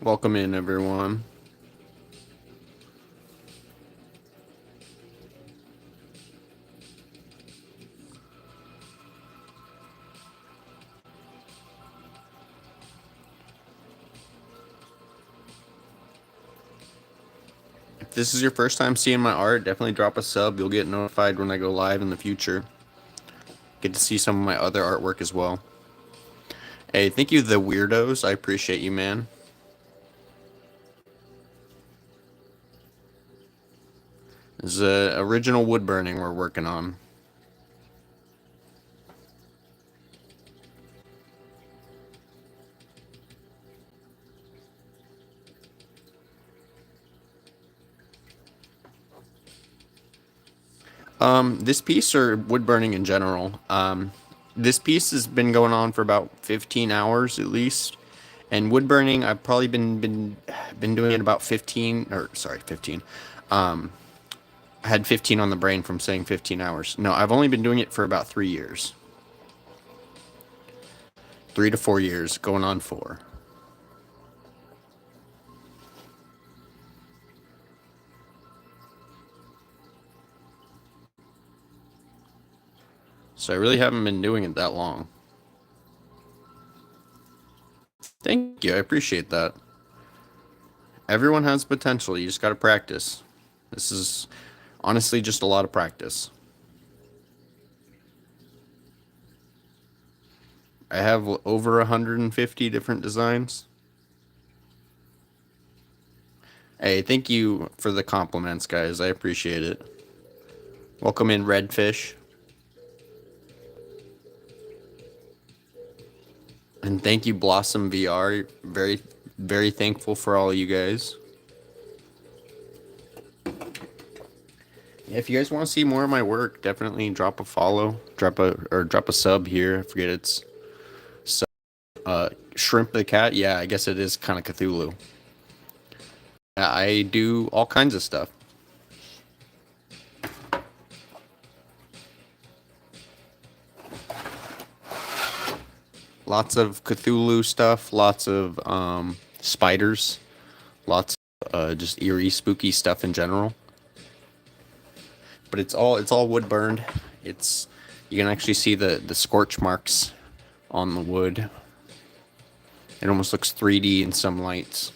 Welcome in, everyone. If this is your first time seeing my art, definitely drop a sub. You'll get notified when I go live in the future. Get to see some of my other artwork as well. Hey, thank you, the weirdos. I appreciate you, man. This is original wood burning we're working on. This piece or wood burning in general. This piece has been going on for about 15 hours at least. And wood burning, I've probably been doing it about 15 or sorry, 15. I had 15 on the brain from saying 15 hours. No, I've only been doing it for about 3 years. 3 to 4 years, going on 4. So I really haven't been doing it that long. Thank you, I appreciate that. Everyone has potential, you just gotta practice. This is honestly just a lot of practice. I have over 150 different designs. Hey, thank you for the compliments, guys. I appreciate it. Welcome in, Redfish. And thank you, Blossom VR. Very, very thankful for all you guys. If you guys want to see more of my work, definitely drop a follow, drop a sub here. I forget it's sub. Shrimp the Cat. Yeah, I guess it is kind of Cthulhu. Yeah, I do all kinds of stuff. Lots of Cthulhu stuff. Lots of spiders. Lots of just eerie, spooky stuff in general. But it's all wood burned. It's you can actually see the scorch marks on the wood. It almost looks 3D in some lights.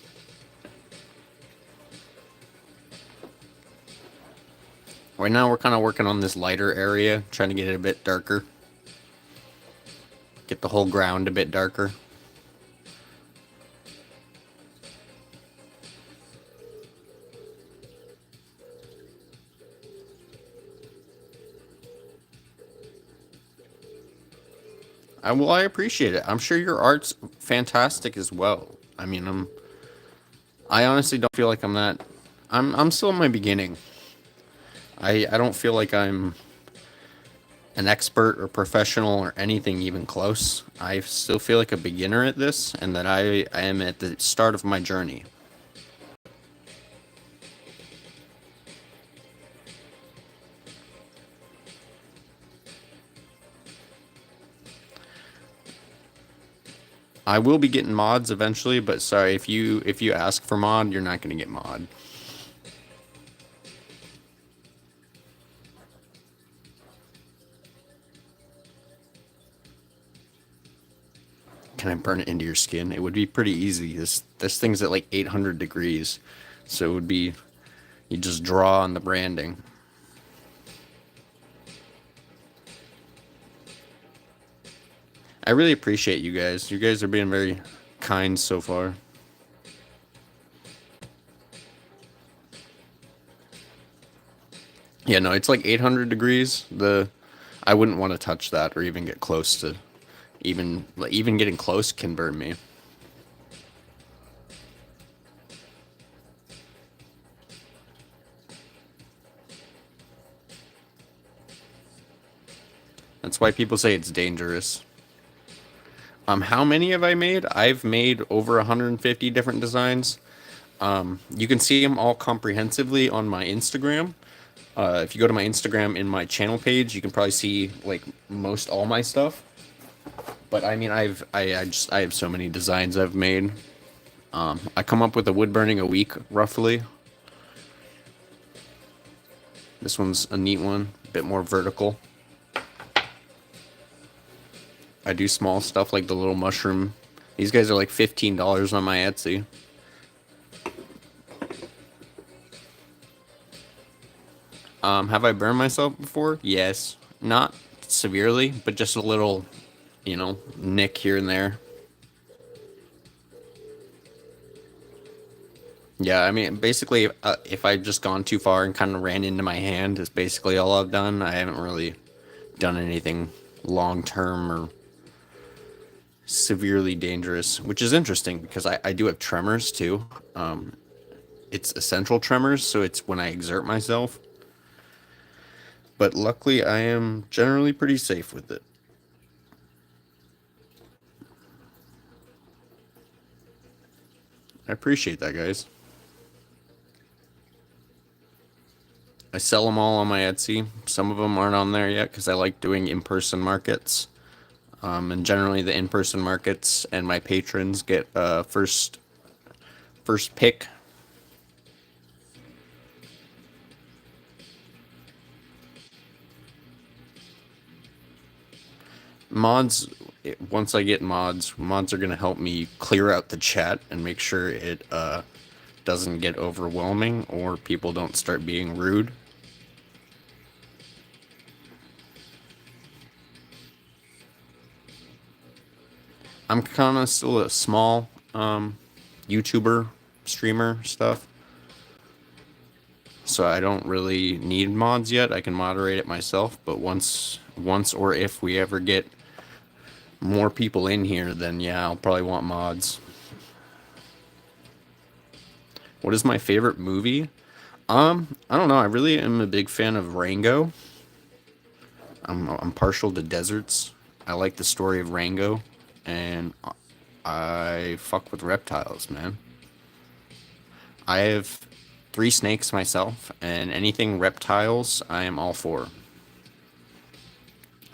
Right now we're kind of working on this lighter area, trying to get it a bit darker. Get the whole ground a bit darker. I appreciate it. I'm sure your art's fantastic as well. I mean, I honestly don't feel like I'm that. I'm still in my beginning. I don't feel like I'm an expert or professional or anything even close. I still feel like a beginner at this, and that I am at the start of my journey. I will be getting mods eventually, but sorry if you ask for mod, you're not gonna get mod. Can I burn it into your skin? It would be pretty easy. This thing's at like 800 degrees, so it would be you just draw on the branding. I really appreciate you guys. You guys are being very kind so far. Yeah, no, it's like 800 degrees. The I wouldn't want to touch that or even get close to even getting close can burn me. That's why people say it's dangerous. How many have I made? I've made over 150 different designs. You can see them all comprehensively on my Instagram. If you go to my Instagram in my channel page, you can probably see like most all my stuff. But I mean, I have so many designs I've made. I come up with a wood burning a week, roughly. This one's a neat one, a bit more vertical. I do small stuff like the little mushroom. These guys are like $15 on my Etsy. Have I burned myself before? Yes. Not severely, but just a little, nick here and there. Yeah, I mean, basically, if I've just gone too far and kind of ran into my hand, is basically all I've done. I haven't really done anything long term or severely dangerous, which is interesting because I do have tremors too. It's essential tremors, so it's when I exert myself. But luckily, I am generally pretty safe with it. I appreciate that, guys. I sell them all on my Etsy. Some of them aren't on there yet because I like doing in-person markets. And generally, the in-person markets and my patrons get first pick. Mods, once I get mods are gonna help me clear out the chat and make sure it doesn't get overwhelming or people don't start being rude. I'm kind of still a small YouTuber streamer stuff, so I don't really need mods yet. I can moderate it myself, but once or if we ever get more people in here, then yeah, I'll probably want mods. What is my favorite movie? I don't know. I really am a big fan of Rango. I'm partial to deserts. I like the story of Rango, and I fuck with reptiles, man. I have three snakes myself, and anything reptiles, I am all for.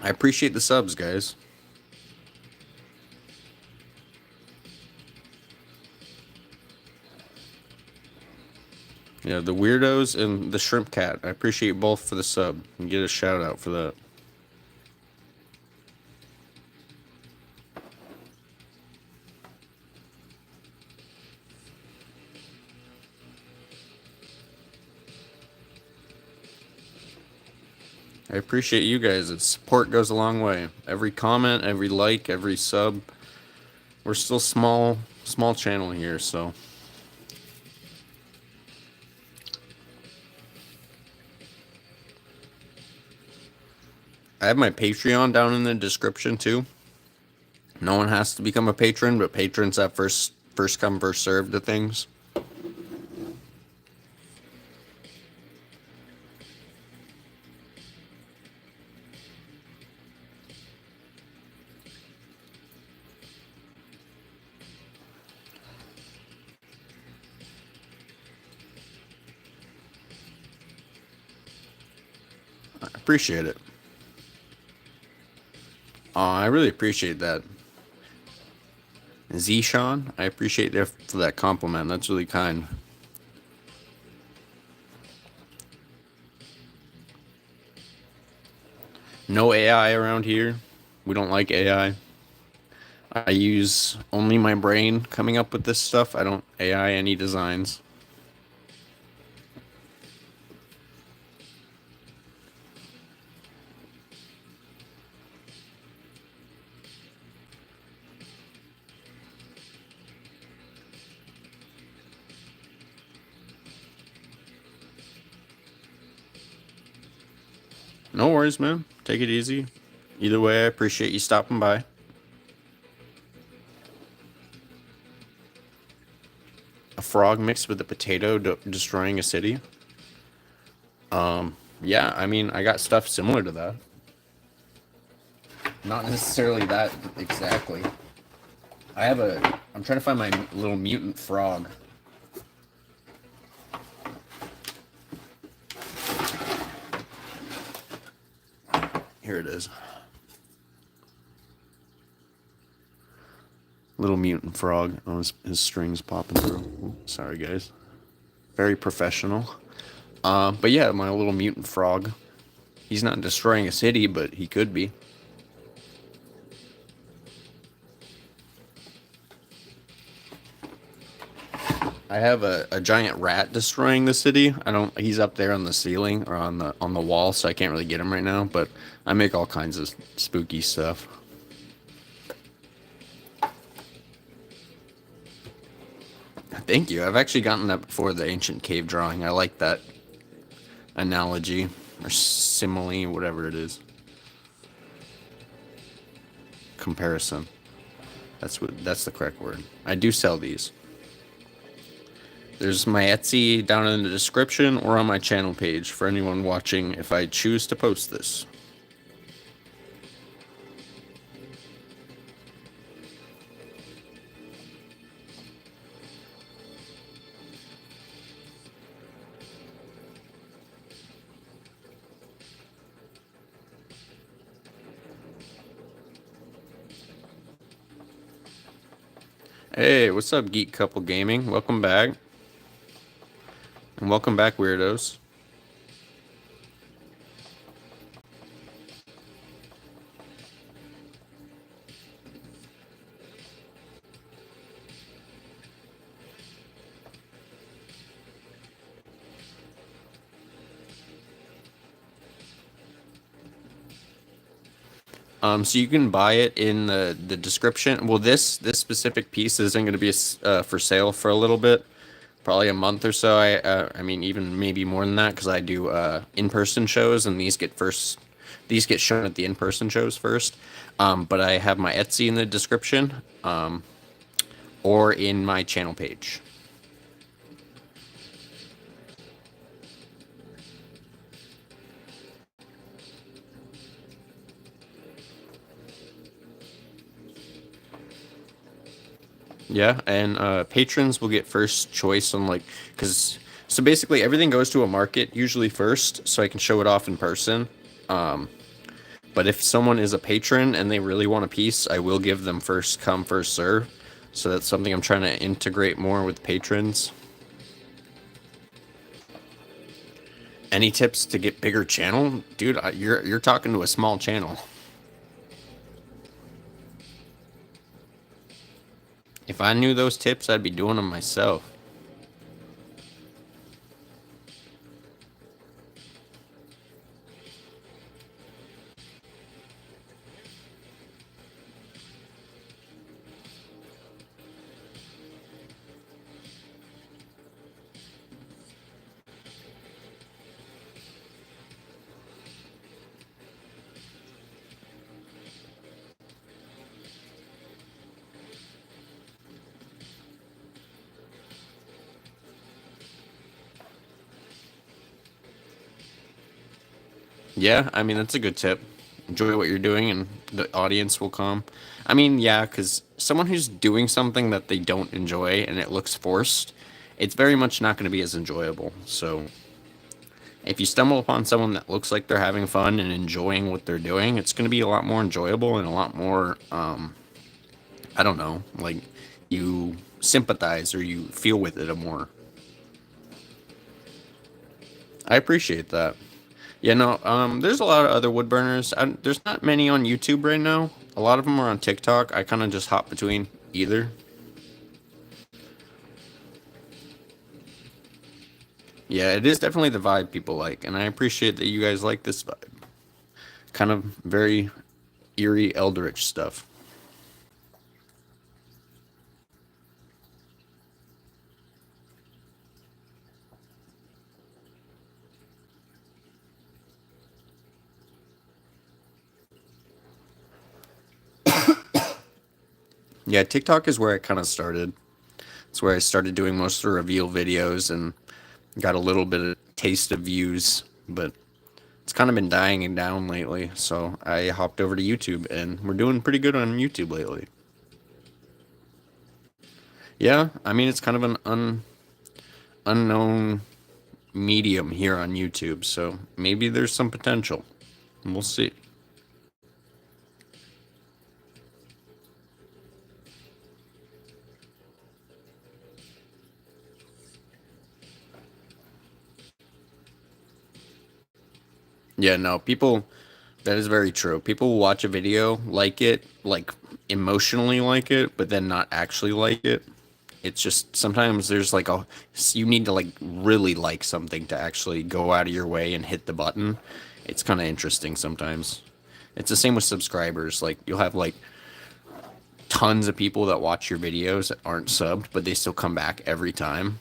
I appreciate the subs, guys. Yeah, the weirdos and the shrimp cat. I appreciate both for the sub. And get a shout out for that. I appreciate you guys. Its support goes a long way. Every comment, every like, every sub. We're still small channel here, so I have my Patreon down in the description too. No one has to become a patron, but patrons have first come first served to things. I appreciate it. I really appreciate that. Zishan, I appreciate that for that compliment. That's really kind. No AI around here. We don't like AI. I use only my brain coming up with this stuff. I don't AI any designs. No worries, man. Take it easy. Either way, I appreciate you stopping by. A frog mixed with a potato destroying a city. Yeah, I mean, I got stuff similar to that. Not necessarily that exactly. I'm trying to find my little mutant frog. Here it is. Little mutant frog. Oh, his strings popping through. Ooh, sorry, guys. Very professional. But yeah, my little mutant frog. He's not destroying a city, but he could be. I have a giant rat destroying the city. I don't. He's up there on the ceiling or on the wall, so I can't really get him right now. But I make all kinds of spooky stuff. Thank you. I've actually gotten that before, the ancient cave drawing. I like that analogy or simile, whatever it is. Comparison. That's the correct word. I do sell these. There's my Etsy down in the description or on my channel page for anyone watching if I choose to post this. Hey, what's up, Geek Couple Gaming? Welcome back. And welcome back, weirdos. So you can buy it in the description. Well, this specific piece isn't going to be for sale for a little bit, probably a month or so. I mean, even maybe more than that, because I do in-person shows, and these get shown at the in-person shows first. But I have my Etsy in the description, or in my channel page. Yeah, and patrons will get first choice on because so basically everything goes to a market usually first, so I can show it off in person. But if someone is a patron and they really want a piece, I will give them first come, first serve. So that's something I'm trying to integrate more with patrons. Any tips to get bigger channel? Dude, you're talking to a small channel. If I knew those tips, I'd be doing them myself. Yeah, I mean, that's a good tip. Enjoy what you're doing and the audience will come. I mean, yeah, because someone who's doing something that they don't enjoy and it looks forced, it's very much not going to be as enjoyable. So if you stumble upon someone that looks like they're having fun and enjoying what they're doing, it's going to be a lot more enjoyable and a lot more, I don't know, like you sympathize or you feel with it more. I appreciate that. Yeah, no, there's a lot of other wood burners. There's not many on YouTube right now. A lot of them are on TikTok. I kind of just hop between either. Yeah, it is definitely the vibe people like, and I appreciate that you guys like this vibe. Kind of very eerie eldritch stuff. Yeah, TikTok is where I kind of started. It's where I started doing most of the reveal videos and got a little bit of taste of views, but it's kind of been dying and down lately. So I hopped over to YouTube, and we're doing pretty good on YouTube lately. Yeah, I mean, it's kind of an unknown medium here on YouTube, so maybe there's some potential. We'll see. Yeah, no, people, that is very true. People will watch a video, like it, like emotionally like it, but then not actually like it. It's just sometimes there's like a, you need to like really like something to actually go out of your way and hit the button. It's kind of interesting sometimes. It's the same with subscribers. Like you'll have like tons of people that watch your videos that aren't subbed, but they still come back every time.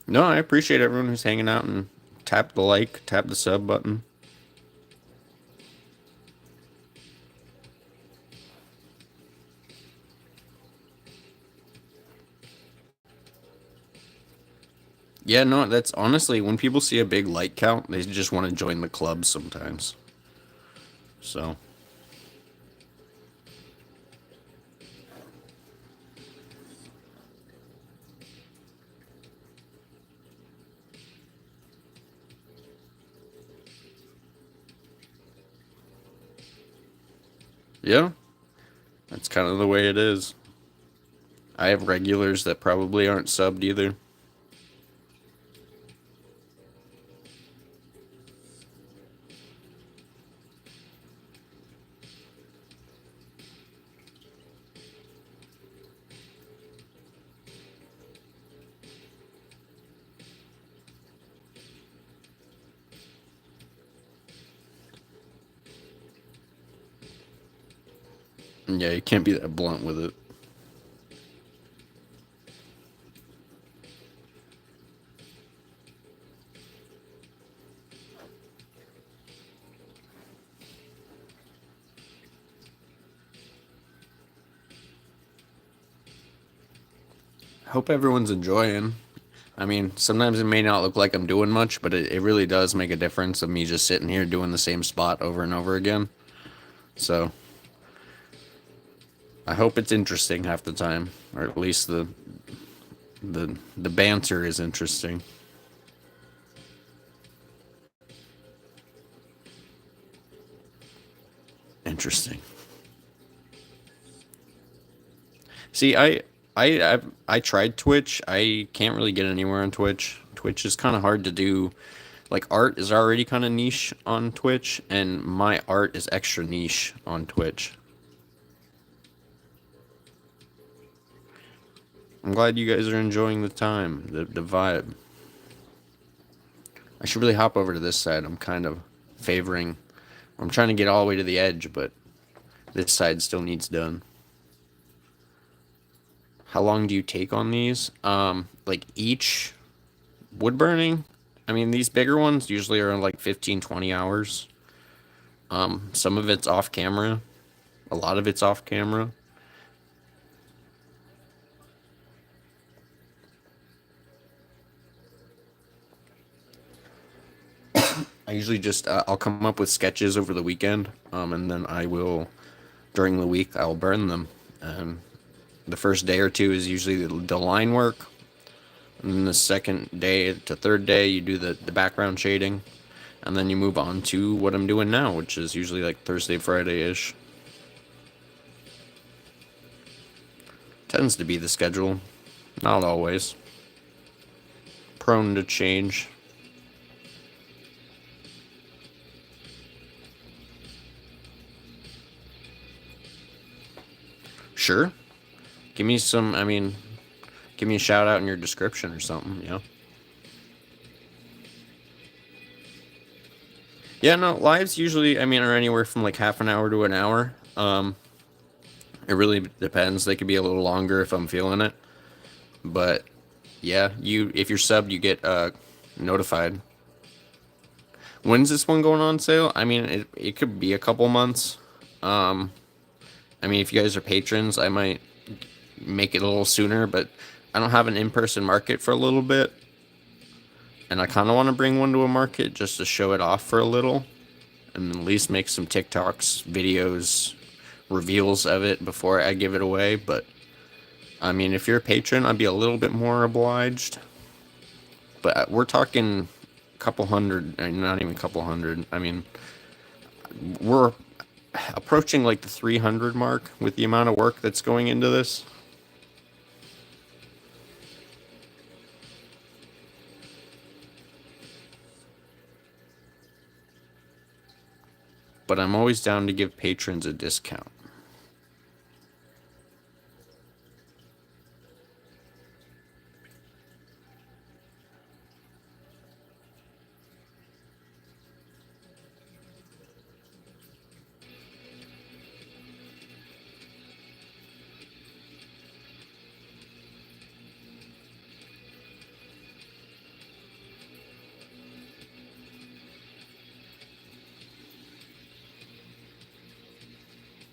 No, I appreciate everyone who's hanging out and tap the like, tap the sub button. Yeah, no, that's honestly when people see a big like count, they just want to join the club sometimes. So, yeah, that's kind of the way it is. I have regulars that probably aren't subbed either. Yeah, you can't be that blunt with it. Hope everyone's enjoying. I mean, sometimes it may not look like I'm doing much, but it really does make a difference of me just sitting here doing the same spot over and over again. So, I hope it's interesting half the time, or at least the banter is interesting. Interesting. See, I tried Twitch. I can't really get anywhere on Twitch. Twitch is kind of hard to do. Like art is already kind of niche on Twitch, and my art is extra niche on Twitch. I'm glad you guys are enjoying the time, the vibe. I should really hop over to this side. I'm kind of favoring. I'm trying to get all the way to the edge, but this side still needs done. How long do you take on these? Like each wood burning. I mean, these bigger ones usually are like 15, 20 hours. Some of it's off camera. A lot of it's off camera. I usually just I'll come up with sketches over the weekend, and then I will during the week I'll burn them. And the first day or two is usually the line work, and then the second day to third day you do the background shading, and then you move on to what I'm doing now, which is usually like Thursday, Friday ish. Tends to be the schedule, not always. Prone to change. Sure. Give me some. I mean, give me a shout out in your description or something. Yeah, no, lives usually, I mean, are anywhere from like half an hour to an hour. It really depends. They could be a little longer if I'm feeling it. But yeah, you if you're subbed, you get notified. When's this one going on sale? I mean, it could be a couple months. Um, I mean, if you guys are patrons, I might make it a little sooner, but I don't have an in-person market for a little bit, and I kind of want to bring one to a market just to show it off for a little, and at least make some TikToks, videos, reveals of it before I give it away. But I mean, if you're a patron, I'd be a little bit more obliged. But we're talking a couple hundred, not even a couple hundred. I mean, we're approaching like the 300 mark with the amount of work that's going into this. but I'm always down to give patrons a discount.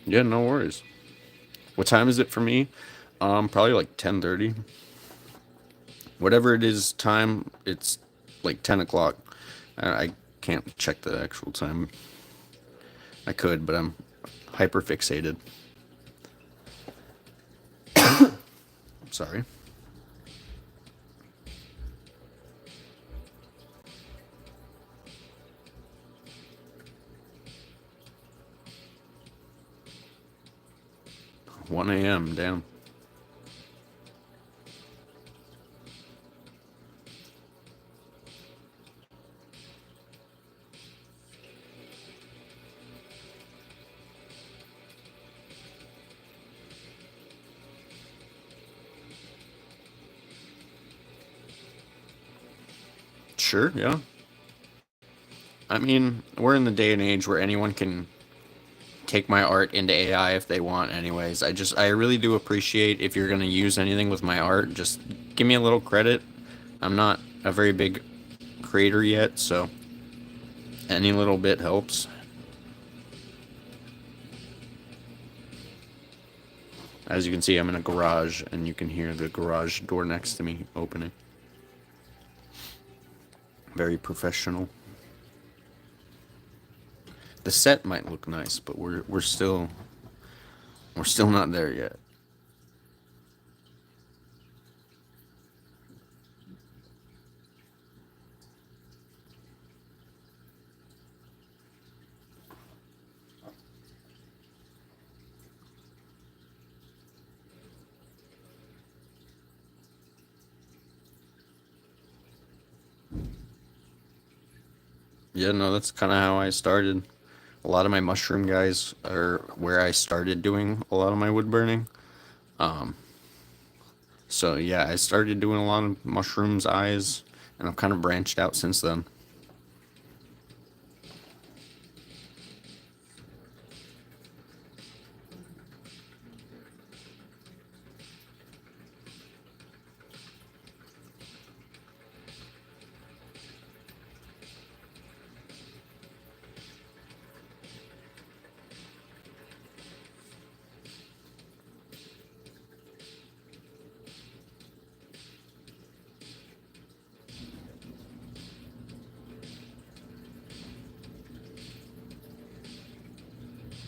Yeah, no worries. What time is it for me? Probably like 10:30. Whatever it is time, it's like 10 o'clock. I can't check the actual time. I could, but I'm hyper fixated. Sorry. 1 a.m. Damn. Sure, yeah. I mean, we're in the day and age where anyone can take my art into AI if they want anyways. I really do appreciate if you're going to use anything with my art, just give me a little credit. I'm not a very big creator yet, so any little bit helps. As you can see, I'm in a garage, and you can hear the garage door next to me opening. Very professional. The set might look nice, but we're still not there yet. Yeah, no, that's kind of how I started. A lot of my mushroom guys are where I started doing a lot of my wood burning. So yeah, I started doing a lot of mushrooms, eyes, and I've kind of branched out since then.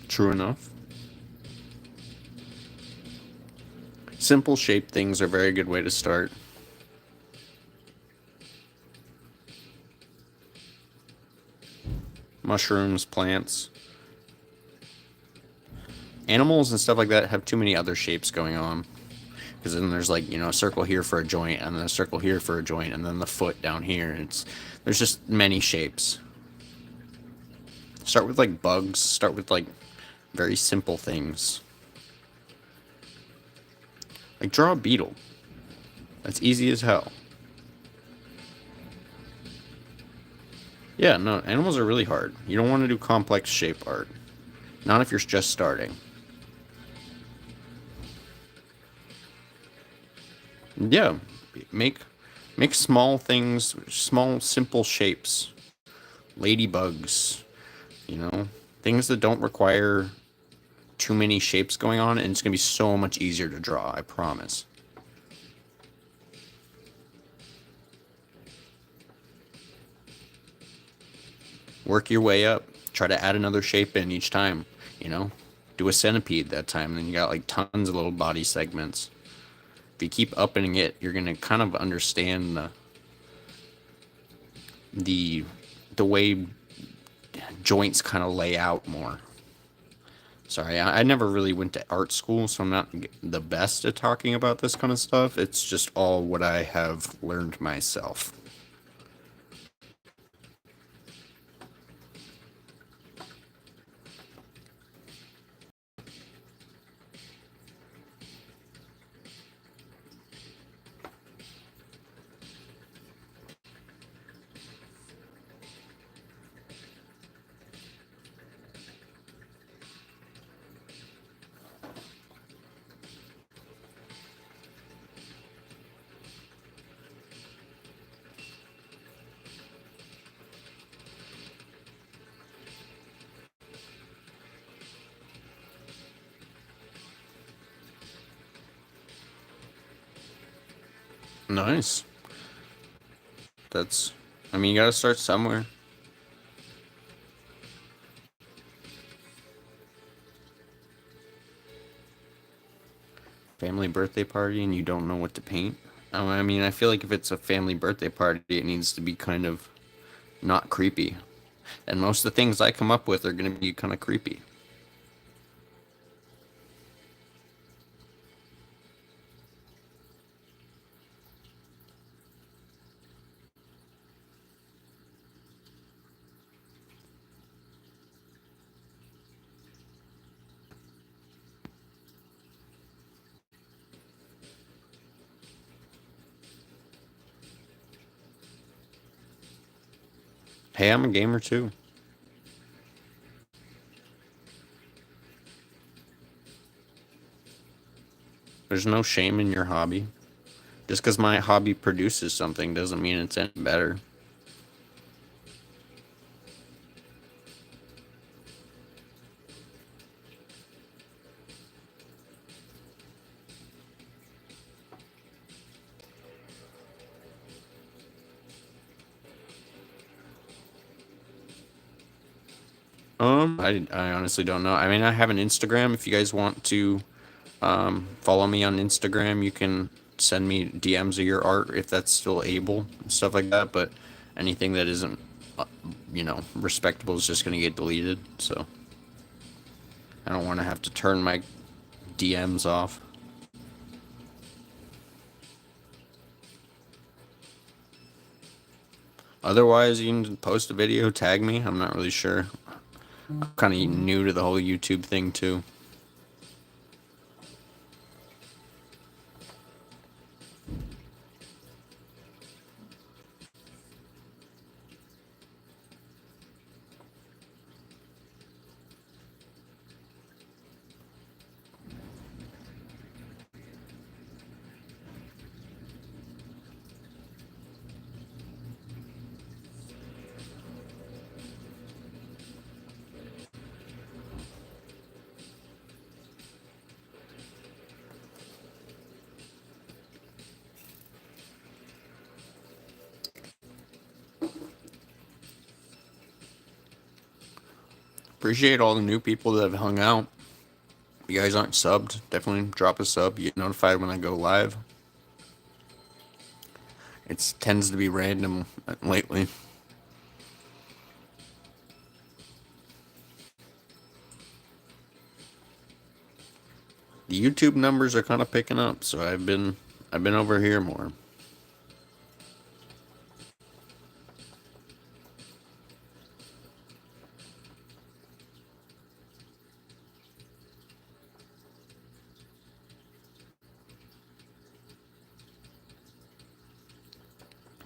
True enough. Simple shape things are a very good way to start. Mushrooms, plants, animals, and stuff like that have too many other shapes going on. Because then there's like a circle here for a joint, and then a circle here for a joint, and then the foot down here. There's just many shapes. Start with like bugs. Start with like very simple things. Like draw a beetle. That's easy as hell. Yeah, no, animals are really hard. You don't want to do complex shape art. Not if you're just starting. Yeah, make make small things, small simple shapes. Ladybugs, you know, things that don't require too many shapes going on, and it's gonna be so much easier to draw, I promise. Work your way up. Try to add another shape in each time, you know? Do a centipede that time, then you got like tons of little body segments. If you keep upping it, you're gonna kind of understand the the way joints kind of lay out more. Sorry, I never really went to art school, so I'm not the best at talking about this kind of stuff. It's just all what I have learned myself. Nice. That's. I mean, you gotta start somewhere. Family birthday party and you don't know what to paint. I mean, I feel like if it's a family birthday party, it needs to be kind of not creepy. And most of the things I come up with are gonna be kind of creepy. Hey, I'm a gamer too. There's no shame in your hobby. Just because my hobby produces something doesn't mean it's any better. I honestly don't know. I mean, I have an Instagram. If you guys want to follow me on Instagram, you can send me DMs of your art if that's still able and stuff like that. But anything that isn't, respectable is just gonna get deleted. So I don't want to have to turn my DMs off. Otherwise, you can post a video, tag me. I'm not really sure. I'm kind of new to the whole YouTube thing too. Appreciate all the new people that have hung out. If you guys aren't subbed, definitely drop a sub. You get notified when I go live. It tends to be random lately. The YouTube numbers are kind of picking up, so I've been over here more.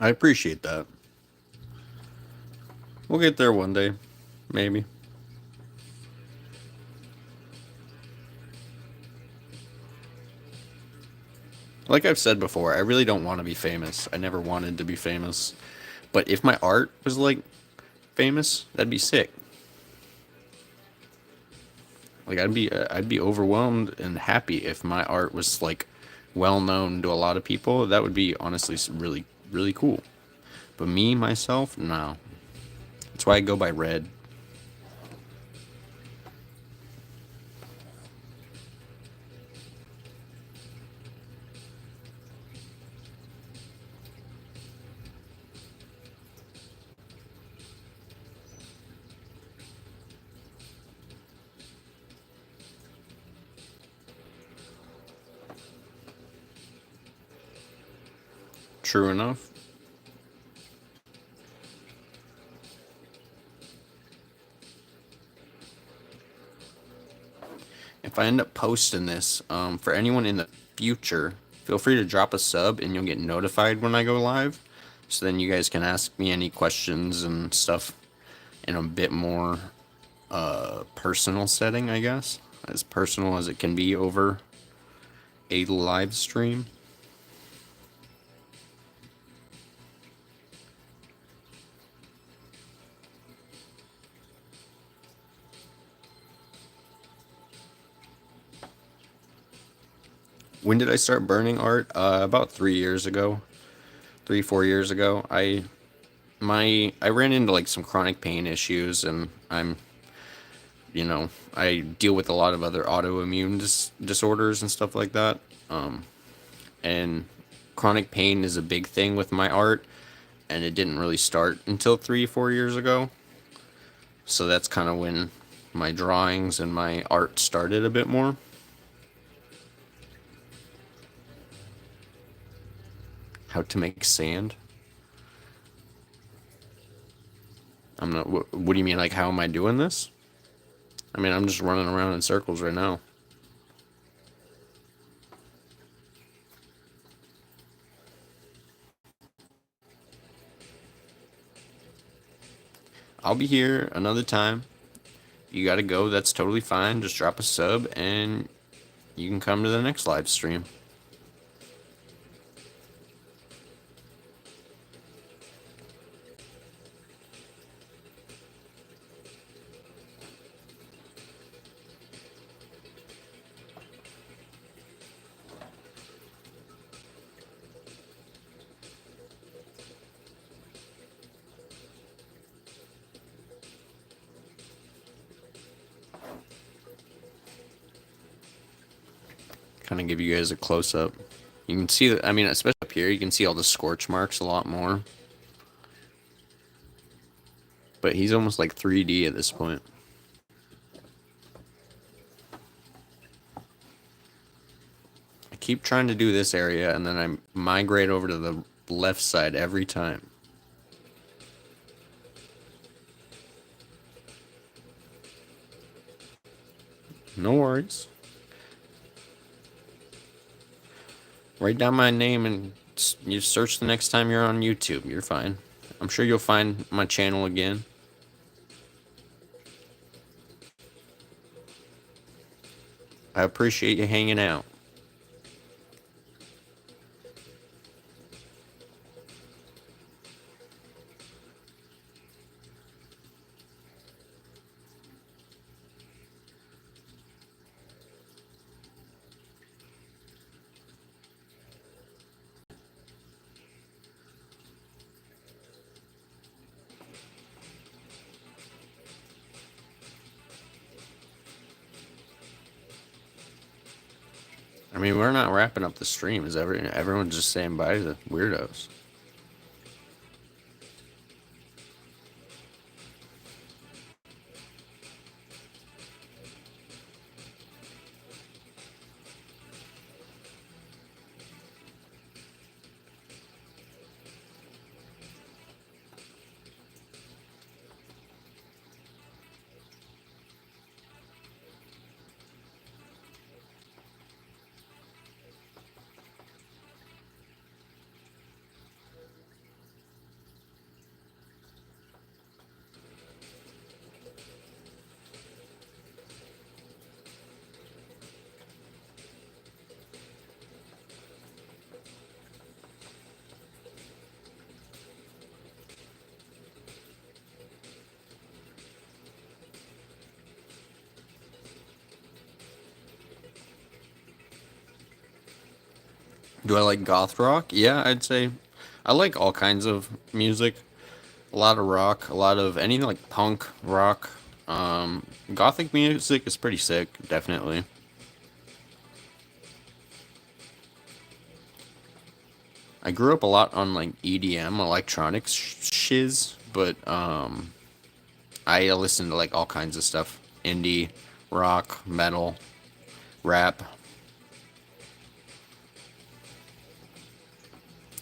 I appreciate that. We'll get there one day, maybe. Like I've said before, I really don't want to be famous. I never wanted to be famous. But if my art was like famous, that'd be sick. Like I'd be overwhelmed and happy if my art was like well known to a lot of people. That would be honestly really really cool. But me myself, no. That's why I go by Red. True enough. If I end up posting this, for anyone in the future, feel free to drop a sub and you'll get notified when I go live. So then you guys can ask me any questions and stuff in a bit more personal setting, I guess. As personal as it can be over a live stream. When did I start burning art? About 3 years ago. 3 4 years ago. I ran into like some chronic pain issues, and I deal with a lot of other autoimmune disorders and stuff like that. And chronic pain is a big thing with my art, and it didn't really start until 3 4 years ago. So that's kind of when my drawings and my art started a bit more. How to make sand? I'm not. What do you mean? Like, how am I doing this? I mean, I'm just running around in circles right now. I'll be here another time. You gotta go. That's totally fine. Just drop a sub, and you can come to the next live stream. Kind of give you guys a close up. You can see that. I mean, especially up here, you can see all the scorch marks a lot more. But he's almost like 3D at this point. I keep trying to do this area, and then I migrate over to the left side every time. No worries. Write down my name and you search the next time you're on YouTube. You're fine. I'm sure you'll find my channel again. I appreciate you hanging out. I mean, we're not wrapping up the stream. Is everyone's just saying bye to the weirdos? Do I like goth rock? Yeah, I'd say I like all kinds of music. A lot of rock, a lot of anything like punk, rock. Gothic music is pretty sick, definitely. I grew up a lot on like EDM, electronics shiz, but I listen to like all kinds of stuff: indie, rock, metal, rap.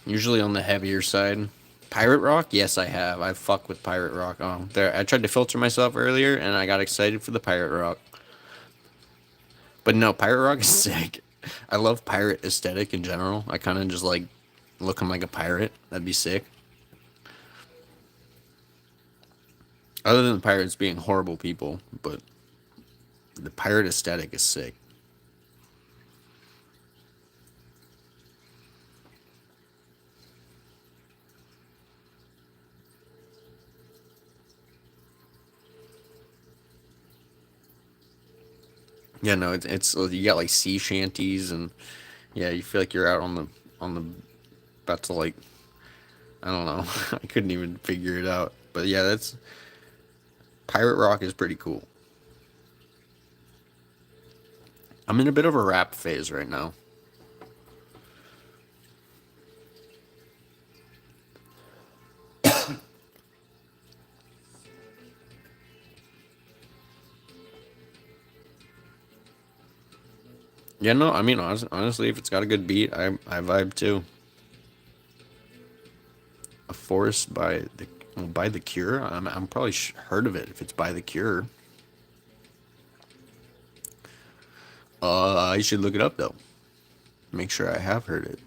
Usually on the heavier side. Pirate rock? Yes, I have. I fuck with pirate rock. Oh, there. I tried to filter myself earlier, and I got excited for the pirate rock. But no, pirate rock is sick. I love pirate aesthetic in general. I kind of just like looking like a pirate. That'd be sick. Other than the pirates being horrible people, but the pirate aesthetic is sick. Yeah, no, it's you got like sea shanties, and yeah, you feel like you're out on the about to like I don't know. I couldn't even figure it out. But yeah, that's pirate rock is pretty cool. I'm in a bit of a rap phase right now. Yeah, no, I mean honestly, if it's got a good beat, I vibe too. A Forest by the Cure. I'm probably heard of it if it's by the Cure. I should look it up though. Make sure I have heard it.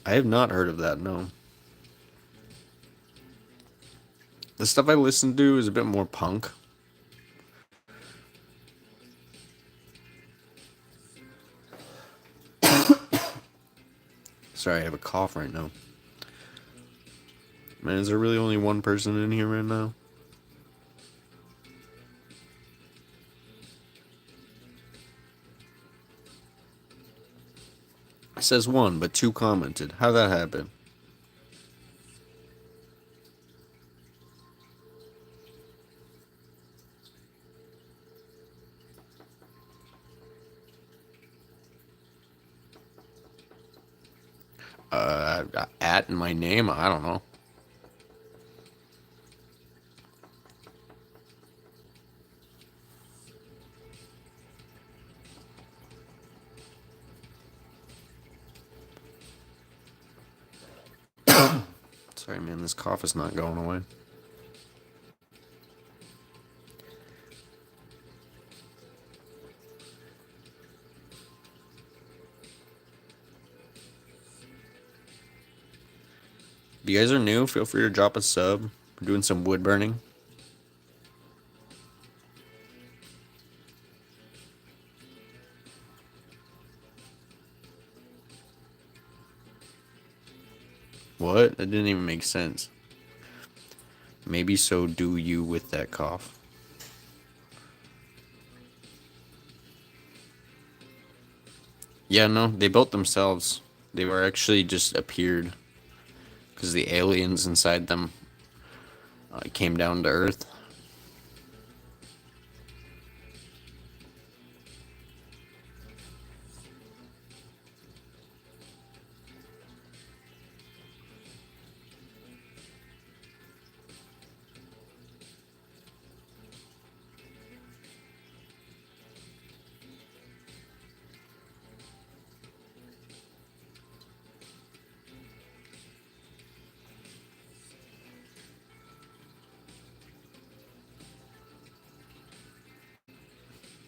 I have not heard of that. No. The stuff I listen to is a bit more punk. Sorry, I have a cough right now. Man, is there really only one person in here right now? It says one, but two commented. How'd that happen? At in my name? I don't know. Sorry, man, this cough is not going away. If you guys are new, feel free to drop a sub. We're doing some wood burning. What? That didn't even make sense. Maybe so do you with that cough. Yeah, no, they built themselves. They were actually just appeared because the aliens inside them came down to Earth.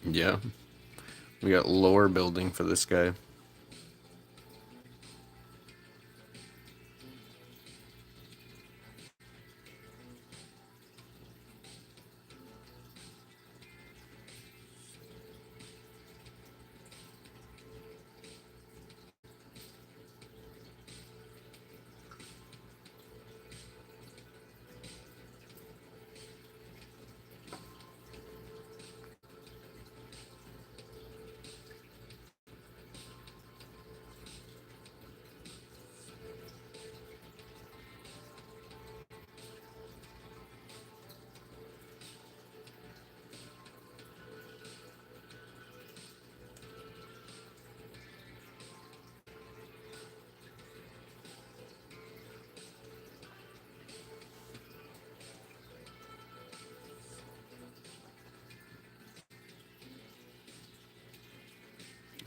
Yeah. We got lower building for this guy.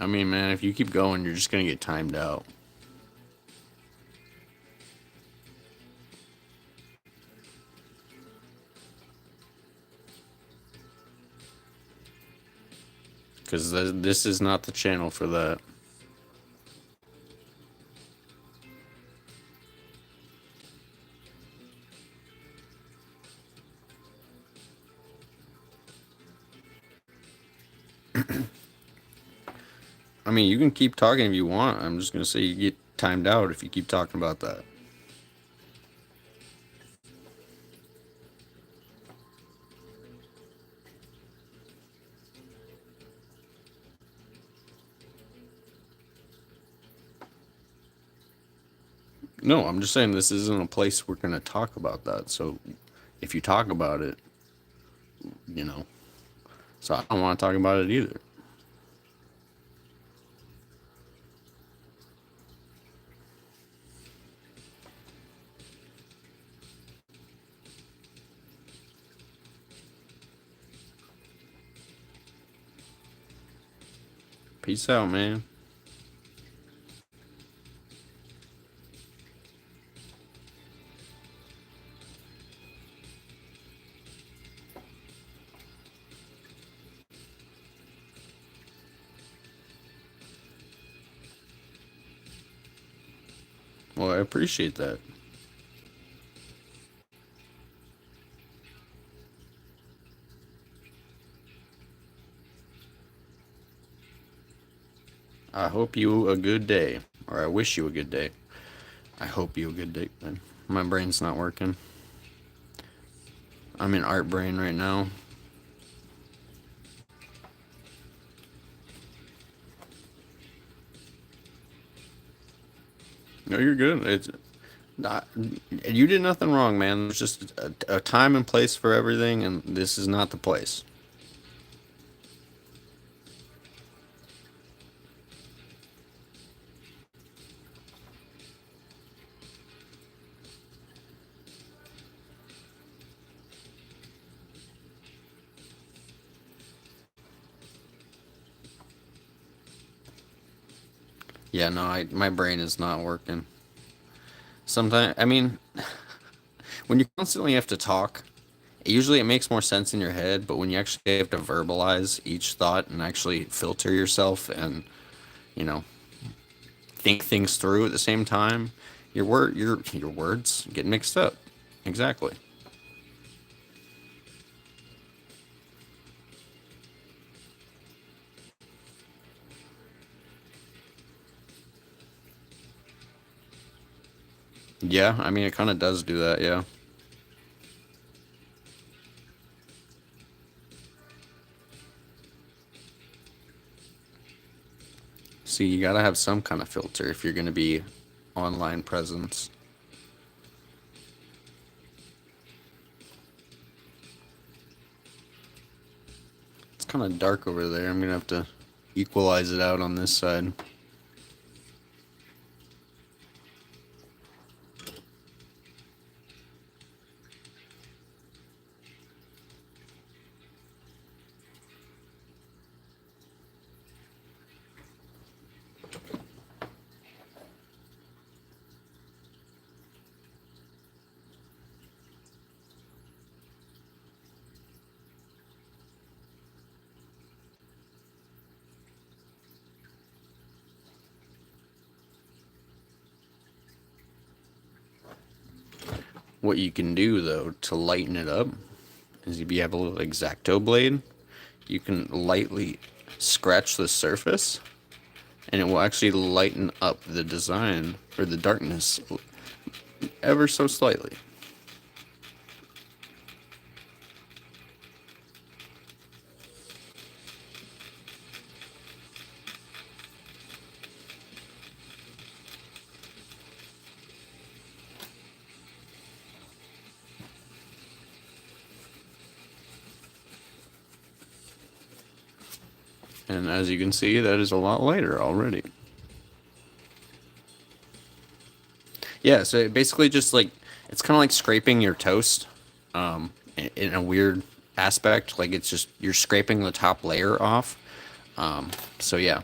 I mean, man, if you keep going, you're just gonna get timed out. Because this is not the channel for that. I mean, you can keep talking if you want. I'm just gonna say you get timed out if you keep talking about that. No, I'm just saying this isn't a place we're gonna talk about that. So if you talk about it, you know, so I don't want to talk about it either. Peace out, man. Well, I appreciate that. I hope you a good day, or I wish you a good day. I hope you a good day, man. My brain's not working. I'm in art brain right now. No, you're good. It's not, you did nothing wrong, man. There's just a time and place for everything, and this is not the place. Yeah, no, my brain is not working. Sometimes, I mean, when you constantly have to talk, usually it makes more sense in your head, but when you actually have to verbalize each thought and actually filter yourself and, you know, think things through at the same time, your words get mixed up. Exactly. Yeah, I mean it kind of does do that, yeah. See, you gotta have some kind of filter if you're gonna be online presence. It's kind of dark over there. I'm gonna have to equalize it out on this side. What you can do though to lighten it up is if you have a little X-Acto blade, you can lightly scratch the surface and it will actually lighten up the design or the darkness ever so slightly. And as you can see, that is a lot lighter already. Yeah, so it basically just like it's kind of like scraping your toast, in a weird aspect. Like it's just you're scraping the top layer off. So yeah,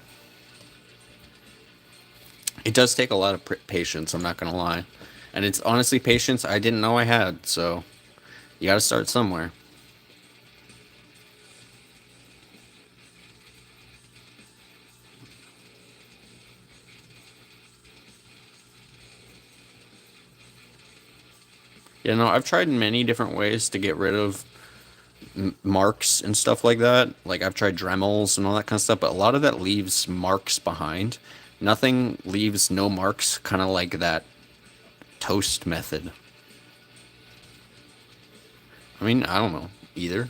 it does take a lot of patience. I'm not gonna lie, and it's honestly patience I didn't know I had. So you got to start somewhere. You know, I've tried many different ways to get rid of marks and stuff like that. Like I've tried Dremels and all that kind of stuff, but a lot of that leaves marks behind. Nothing leaves no marks, kind of like that toast method. I mean, I don't know either.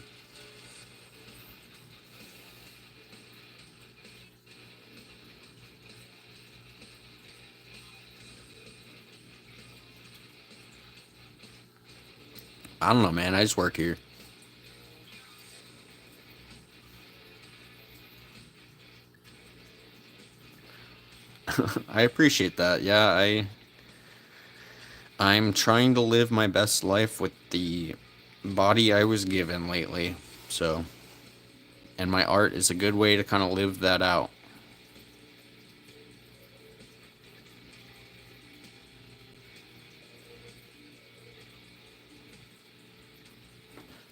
I don't know, man. I just work here. I appreciate that. Yeah, I'm trying to live my best life with the body I was given lately. So, and my art is a good way to kind of live that out.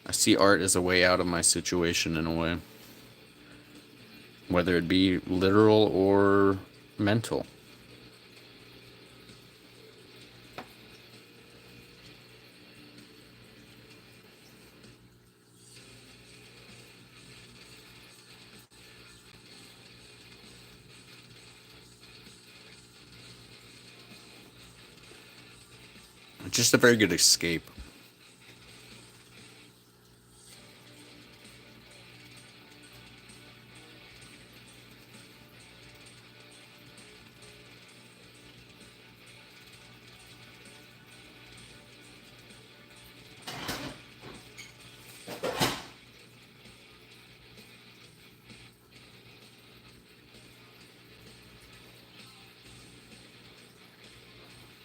I see art as a way out of my situation in a way, whether it be literal or mental. Just a very good escape.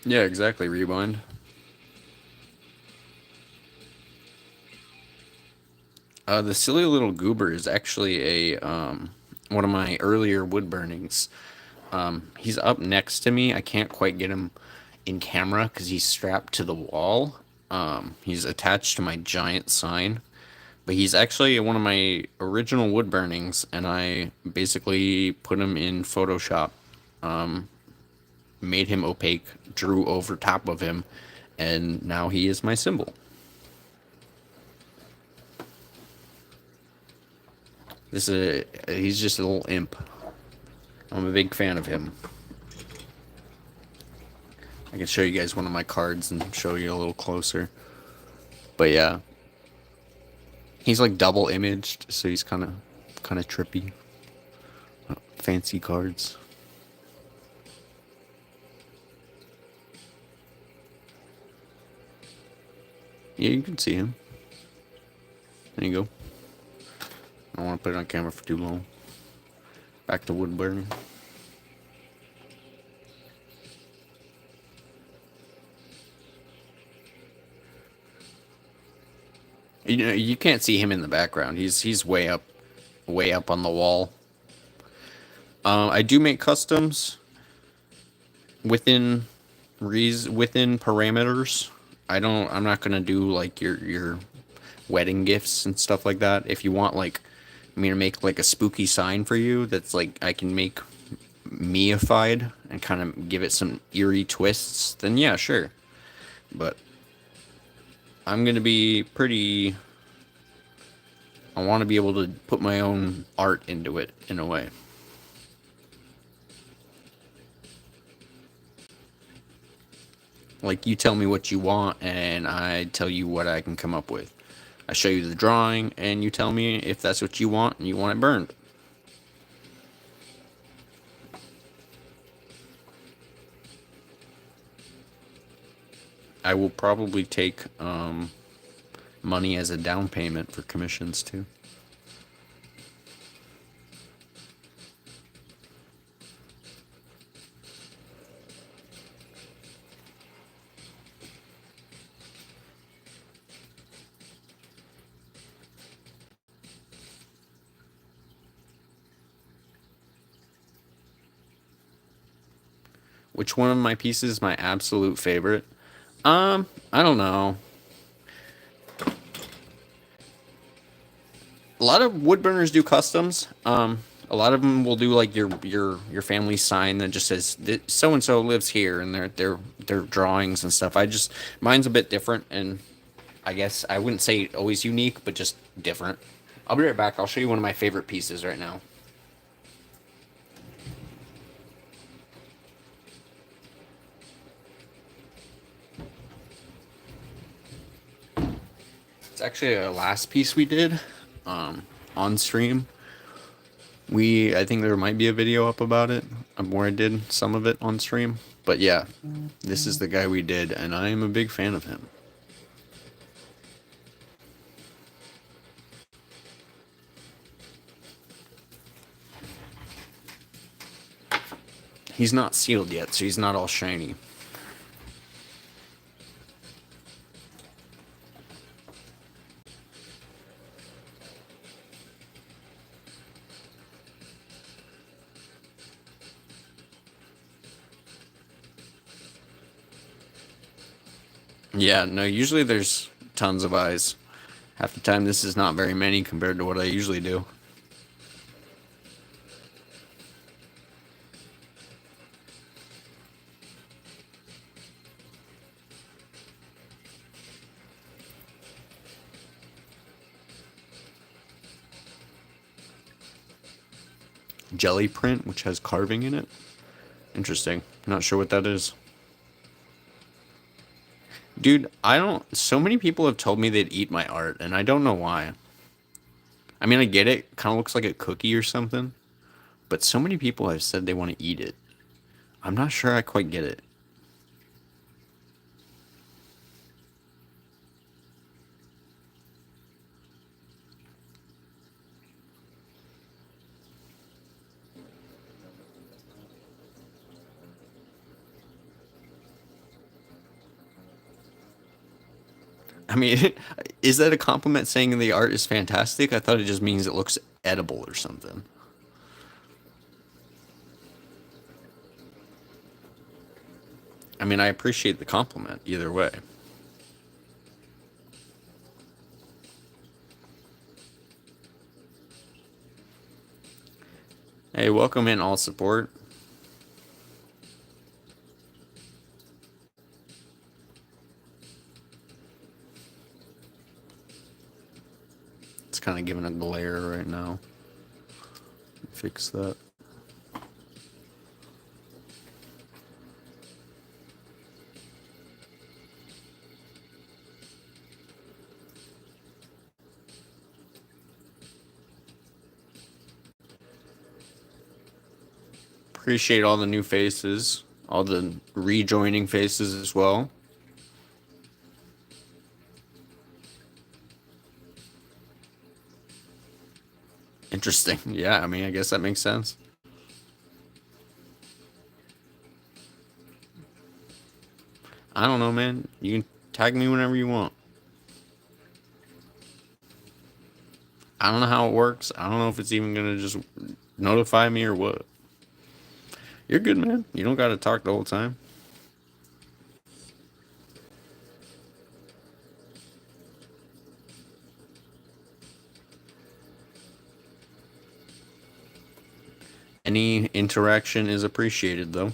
Yeah, exactly. Rewind. The silly little goober is actually a one of my earlier wood burnings. He's up next to me. I can't quite get him in camera because he's strapped to the wall. He's attached to my giant sign, but he's actually one of my original wood burnings, and I basically put him in Photoshop, made him opaque, drew over top of him, and now he is my symbol. He's just a little imp. I'm a big fan of him. I can show you guys one of my cards and show you a little closer. But yeah, he's like double imaged, so he's kind of trippy. Fancy cards. Yeah, you can see him. There you go. I don't want to put it on camera for too long. Back to wood burning. You know, you can't see him in the background. He's way up on the wall. I do make customs within within parameters. I'm not gonna do like your wedding gifts and stuff like that. If you want like me to make like a spooky sign for you, that's like I can make meified and kind of give it some eerie twists, then yeah, sure. But I'm gonna be pretty. I want to be able to put my own art into it in a way. Like you tell me what you want, and I tell you what I can come up with. I show you the drawing, and you tell me if that's what you want and you want it burned. I will probably take money as a down payment for commissions too. Which one of my pieces is my absolute favorite? I don't know. A lot of woodburners do customs. A lot of them will do like your family sign that just says so and so lives here, and their drawings and stuff. I just mine's a bit different, and I guess I wouldn't say always unique, but just different. I'll be right back. I'll show you one of my favorite pieces right now. It's actually a last piece we did on stream. I think there might be a video up about it where I did some of it on stream. But yeah, this is the guy we did, and I am a big fan of him. He's not sealed yet, so he's not all shiny. Yeah, no, usually there's tons of eyes. Half the time, this is not very many compared to what I usually do. Jelly print, which has carving in it. Interesting. Not sure what that is. Dude, I don't. So many people have told me they'd eat my art, and I don't know why. I mean, I get it. Kind of looks like a cookie or something. But so many people have said they want to eat it. I'm not sure I quite get it. I mean, is that a compliment saying the art is fantastic? I thought it just means it looks edible or something. I mean, I appreciate the compliment either way. Hey, welcome in all support. It's kind of giving a glare right now. Fix that. Appreciate all the new faces, all the rejoining faces as well. Interesting. Yeah, I mean, I guess that makes sense. I don't know, man. You can tag me whenever you want. I don't know how it works. I don't know if it's even gonna just notify me or what. You're good, man. You don't gotta talk the whole time. Any interaction is appreciated, though.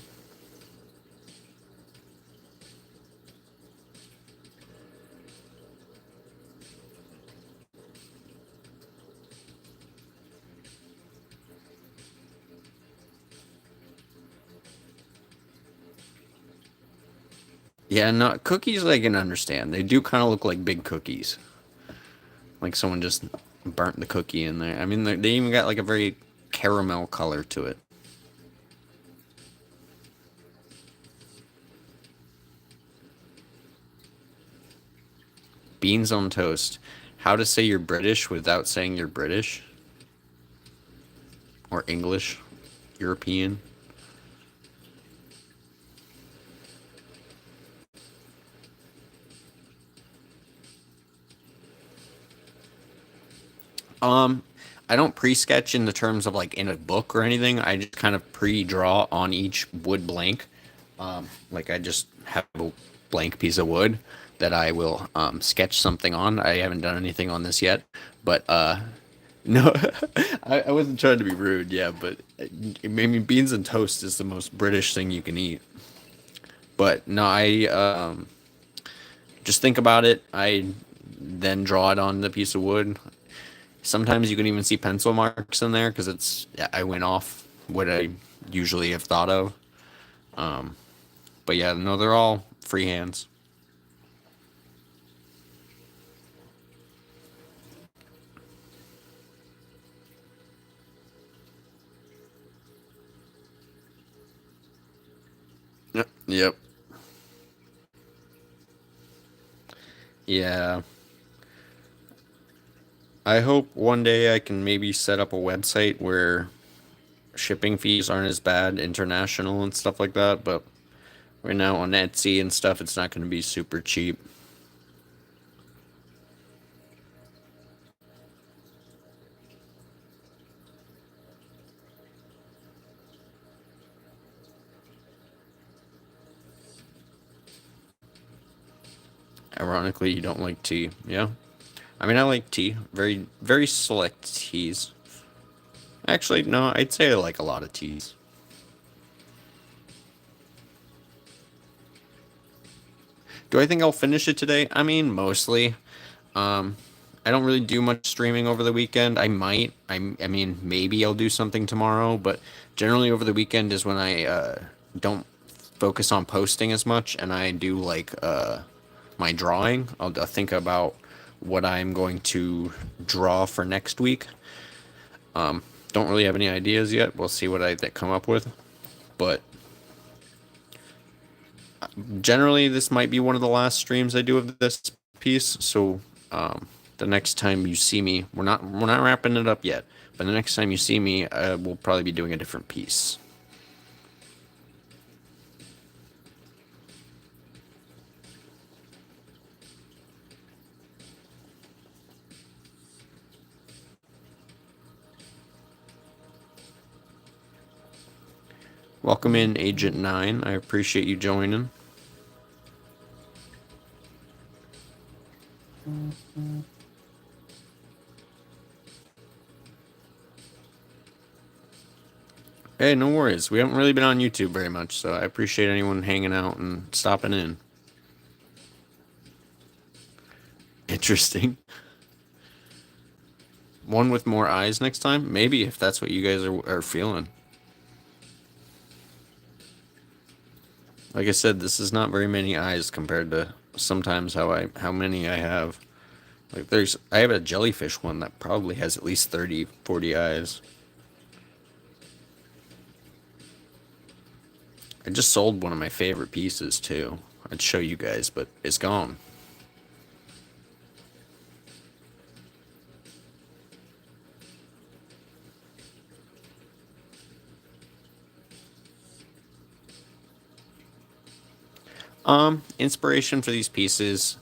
Yeah, no, cookies I can understand. They do kind of look like big cookies. Like someone just burnt the cookie in there. I mean, they even got like a very caramel color to it. Beans on toast. How to say you're British without saying you're British? Or English? European? Um, I don't pre-sketch in the terms of like in a book or anything. I just kind of pre-draw on each wood blank. Like I just have a blank piece of wood that I will sketch something on. I haven't done anything on this yet, but no, I wasn't trying to be rude. Yeah, but I mean beans and toast is the most British thing you can eat. But no, I just think about it. I then draw it on the piece of wood. Sometimes you can even see pencil marks in there because it's I went off what I usually have thought of. But yeah, no, they're all freehands. Yep. Yep. Yeah. I hope one day I can maybe set up a website where shipping fees aren't as bad international and stuff like that, but right now on Etsy and stuff, it's not going to be super cheap. Ironically, you don't like tea. Yeah. I mean, I like tea. Very, very select teas. Actually, no, I'd say I like a lot of teas. Do I think I'll finish it today? I mean, mostly. Um, I don't really do much streaming over the weekend. I might. I mean, maybe I'll do something tomorrow, but generally over the weekend is when I don't focus on posting as much, and I do like my drawing. I'll think about what I'm going to draw for next week. Don't really have any ideas yet. We'll see what I come up with, but generally this might be one of the last streams I do of this piece. So the next time you see me, we're not wrapping it up yet, but the next time you see me, we'll probably be doing a different piece. Welcome in, Agent 9. I appreciate you joining. Hey, no worries. We haven't really been on YouTube very much, so I appreciate anyone hanging out and stopping in. Interesting. One with more eyes next time? Maybe, if that's what you guys are feeling. Like I said, this is not very many eyes compared to sometimes how many I have. Like I have a jellyfish one that probably has at least 30, 40 eyes. I just sold one of my favorite pieces too. I'd show you guys, but it's gone. Inspiration for these pieces,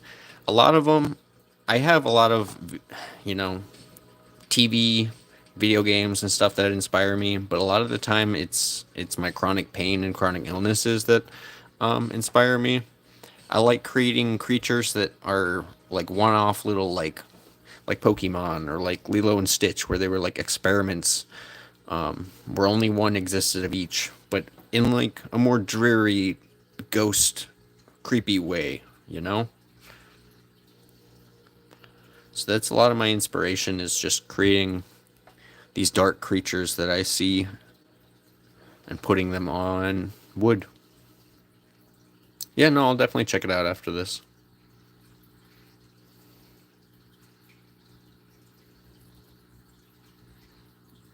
a lot of them, I have a lot of, you know, TV, video games and stuff that inspire me, but a lot of the time it's my chronic pain and chronic illnesses that inspire me. I like creating creatures that are like one-off little like Pokemon or like Lilo and Stitch, where they were like experiments, where only one existed of each, but in like a more dreary, ghost, creepy way, you know? So that's a lot of my inspiration, is just creating these dark creatures that I see and putting them on wood. Yeah, no, I'll definitely check it out after this.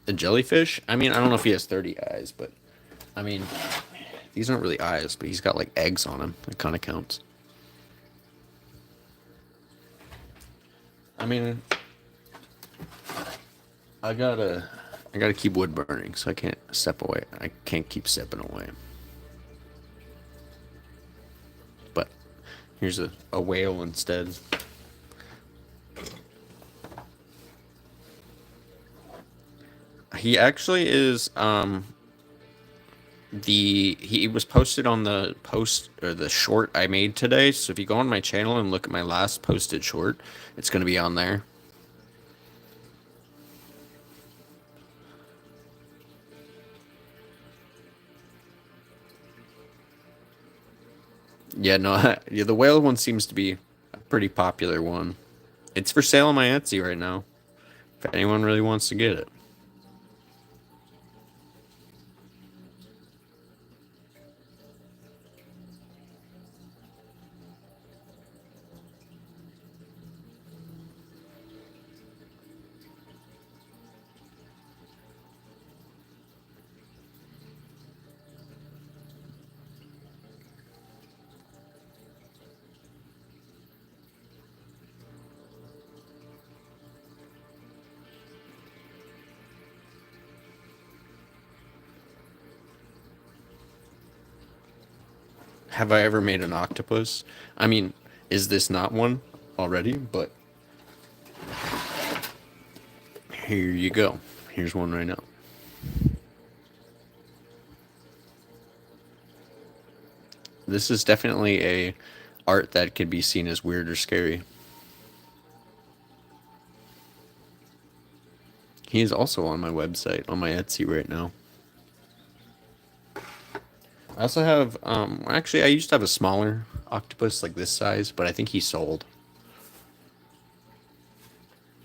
The jellyfish? I mean, I don't know if he has 30 eyes, but I mean, these aren't really eyes, but he's got like eggs on him. It kind of counts. I mean, I gotta I gotta keep wood burning, so I can't step away. I can't keep stepping away. But here's a whale instead. He actually is he was posted on the post or the short I made today. So if you go on my channel and look at my last posted short, it's gonna be on there. Yeah, no, yeah, the whale one seems to be a pretty popular one. It's for sale on my Etsy right now, if anyone really wants to get it. have I ever made an octopus? I mean, is this not one already? But here you go. Here's one right now. This is definitely a art that could be seen as weird or scary. He is also on my website, on my Etsy right now. I also have, actually, I used to have a smaller octopus like this size, but I think he sold.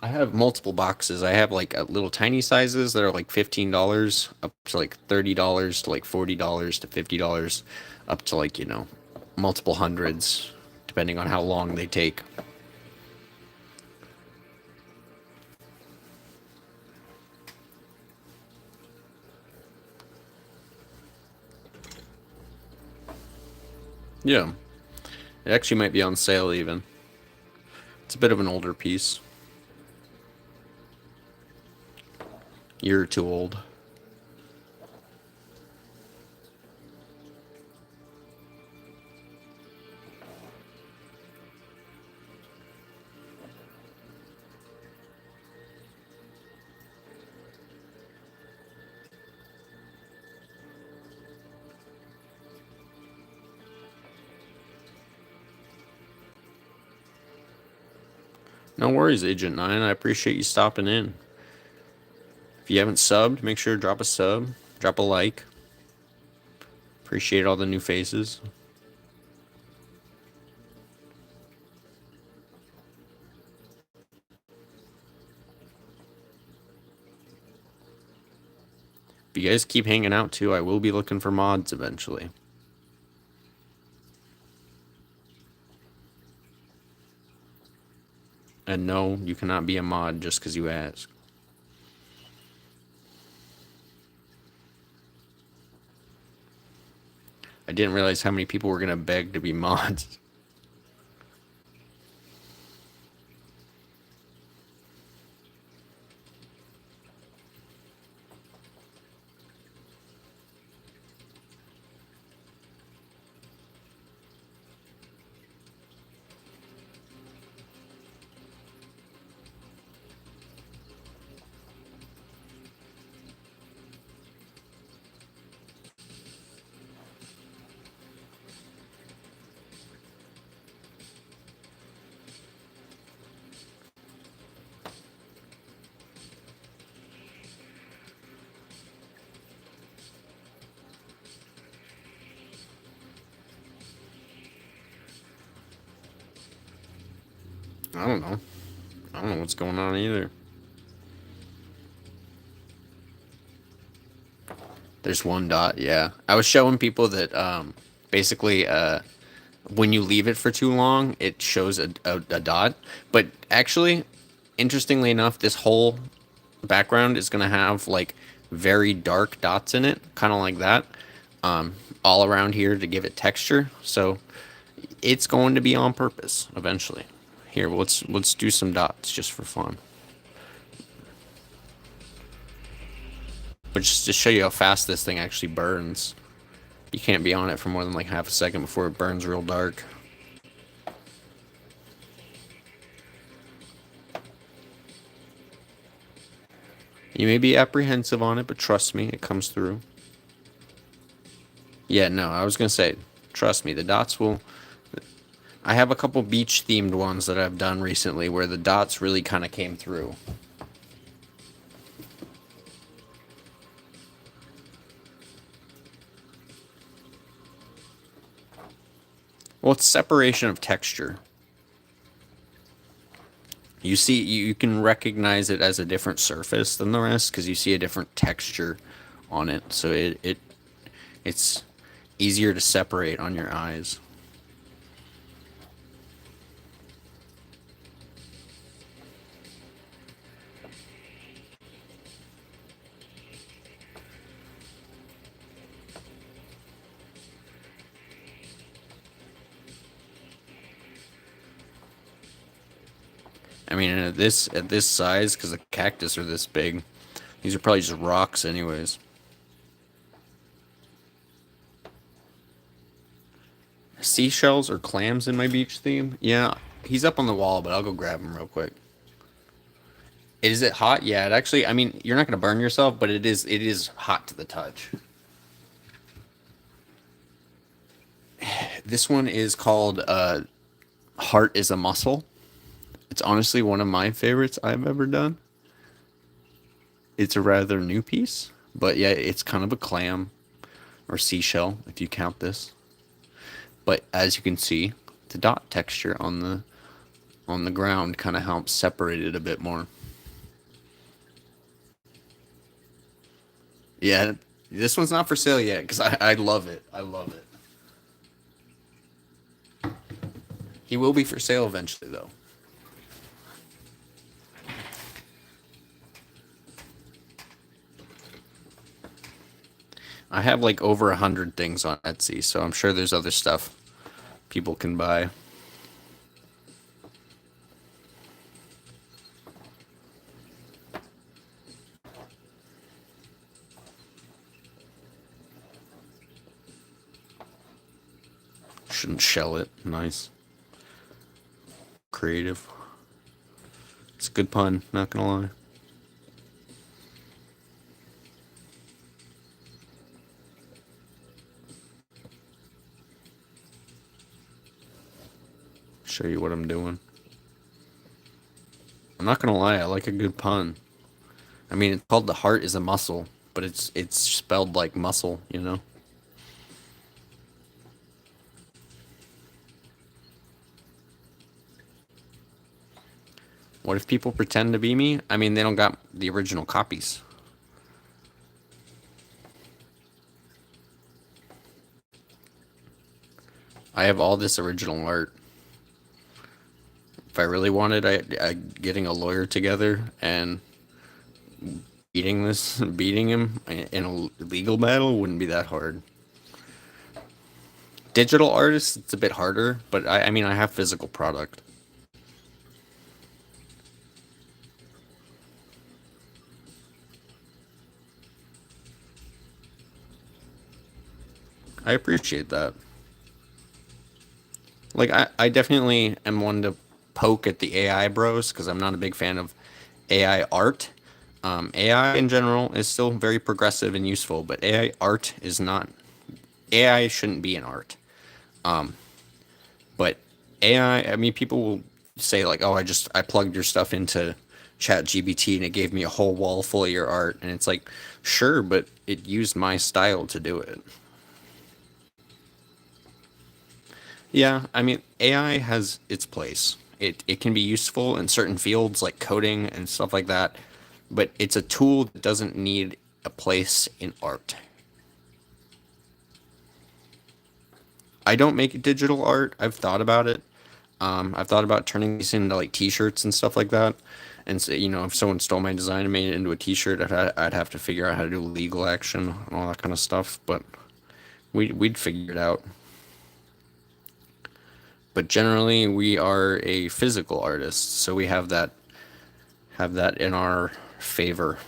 I have multiple boxes. I have like little tiny sizes that are like $15 up to like $30 to like $40 to $50 up to like, multiple hundreds depending on how long they take. Yeah. It actually might be on sale even. It's a bit of an older piece. Year or two old. No worries, Agent 9. I appreciate you stopping in. If you haven't subbed, make sure to drop a sub, drop a like. Appreciate all the new faces. If you guys keep hanging out too, I will be looking for mods eventually. And no, you cannot be a mod just because you ask. I didn't realize how many people were going to beg to be mods. I don't know. I don't know what's going on either. There's one dot, yeah. I was showing people that basically when you leave it for too long, it shows a dot. But actually, interestingly enough, this whole background is going to have like very dark dots in it, kind of like that, all around here to give it texture. So it's going to be on purpose eventually. Here, let's do some dots just for fun. But just to show you how fast this thing actually burns. You can't be on it for more than like half a second before it burns real dark. You may be apprehensive on it, but trust me, it comes through. Yeah, no, I was gonna say, trust me, the dots will... I have a couple beach-themed ones that I've done recently where the dots really kind of came through. Well, it's separation of texture. You see, you can recognize it as a different surface than the rest because you see a different texture on it. So it's easier to separate on your eyes. I mean, at this size, because the cactus are this big, these are probably just rocks anyways. seashells or clams in my beach theme. Yeah, he's up on the wall, but I'll go grab him real quick. Is it hot? Yeah, it actually. I mean, you're not gonna burn yourself, but it is. It is hot to the touch. This one is called "Heart is a Muscle." It's honestly one of my favorites I've ever done. It's a rather new piece, but yeah, it's kind of a clam or seashell if you count this. But as you can see, the dot texture on the ground kind of helps separate it a bit more. Yeah, this one's not for sale yet because I love it. I love it. He will be for sale eventually, though. I have like over 100 things on Etsy, so I'm sure there's other stuff people can buy. Shouldn't shell it. Nice. Creative. It's a good pun, not gonna lie. Show you what I'm doing. I'm not gonna lie, I like a good pun. I mean, it's called "The Heart is a Muscle," but it's spelled like muscle, you know? What if people pretend to be me? I mean, they don't got the original copies. I have all this original art. If I really wanted, I getting a lawyer together and beating him in a legal battle wouldn't be that hard. Digital artists, it's a bit harder, but I mean, I have physical product. I appreciate that. Like, I definitely am one to poke at the AI bros because I'm not a big fan of AI art. AI in general is still very progressive and useful, but AI art is not. AI shouldn't be an art. But I mean, people will say like, "Oh, I plugged your stuff into Chat GBT and it gave me a whole wall full of your art," and it's like, sure, but it used my style to do it. Yeah, I mean, AI has its place. It can be useful in certain fields like coding and stuff like that, but it's a tool that doesn't need a place in art. I don't make digital art. I've thought about it. I've thought about turning these into like T-shirts and stuff like that. And so, if someone stole my design and made it into a T-shirt, I'd have to figure out how to do legal action and all that kind of stuff. But we'd figure it out. But generally, we are a physical artist, so we have that in our favor.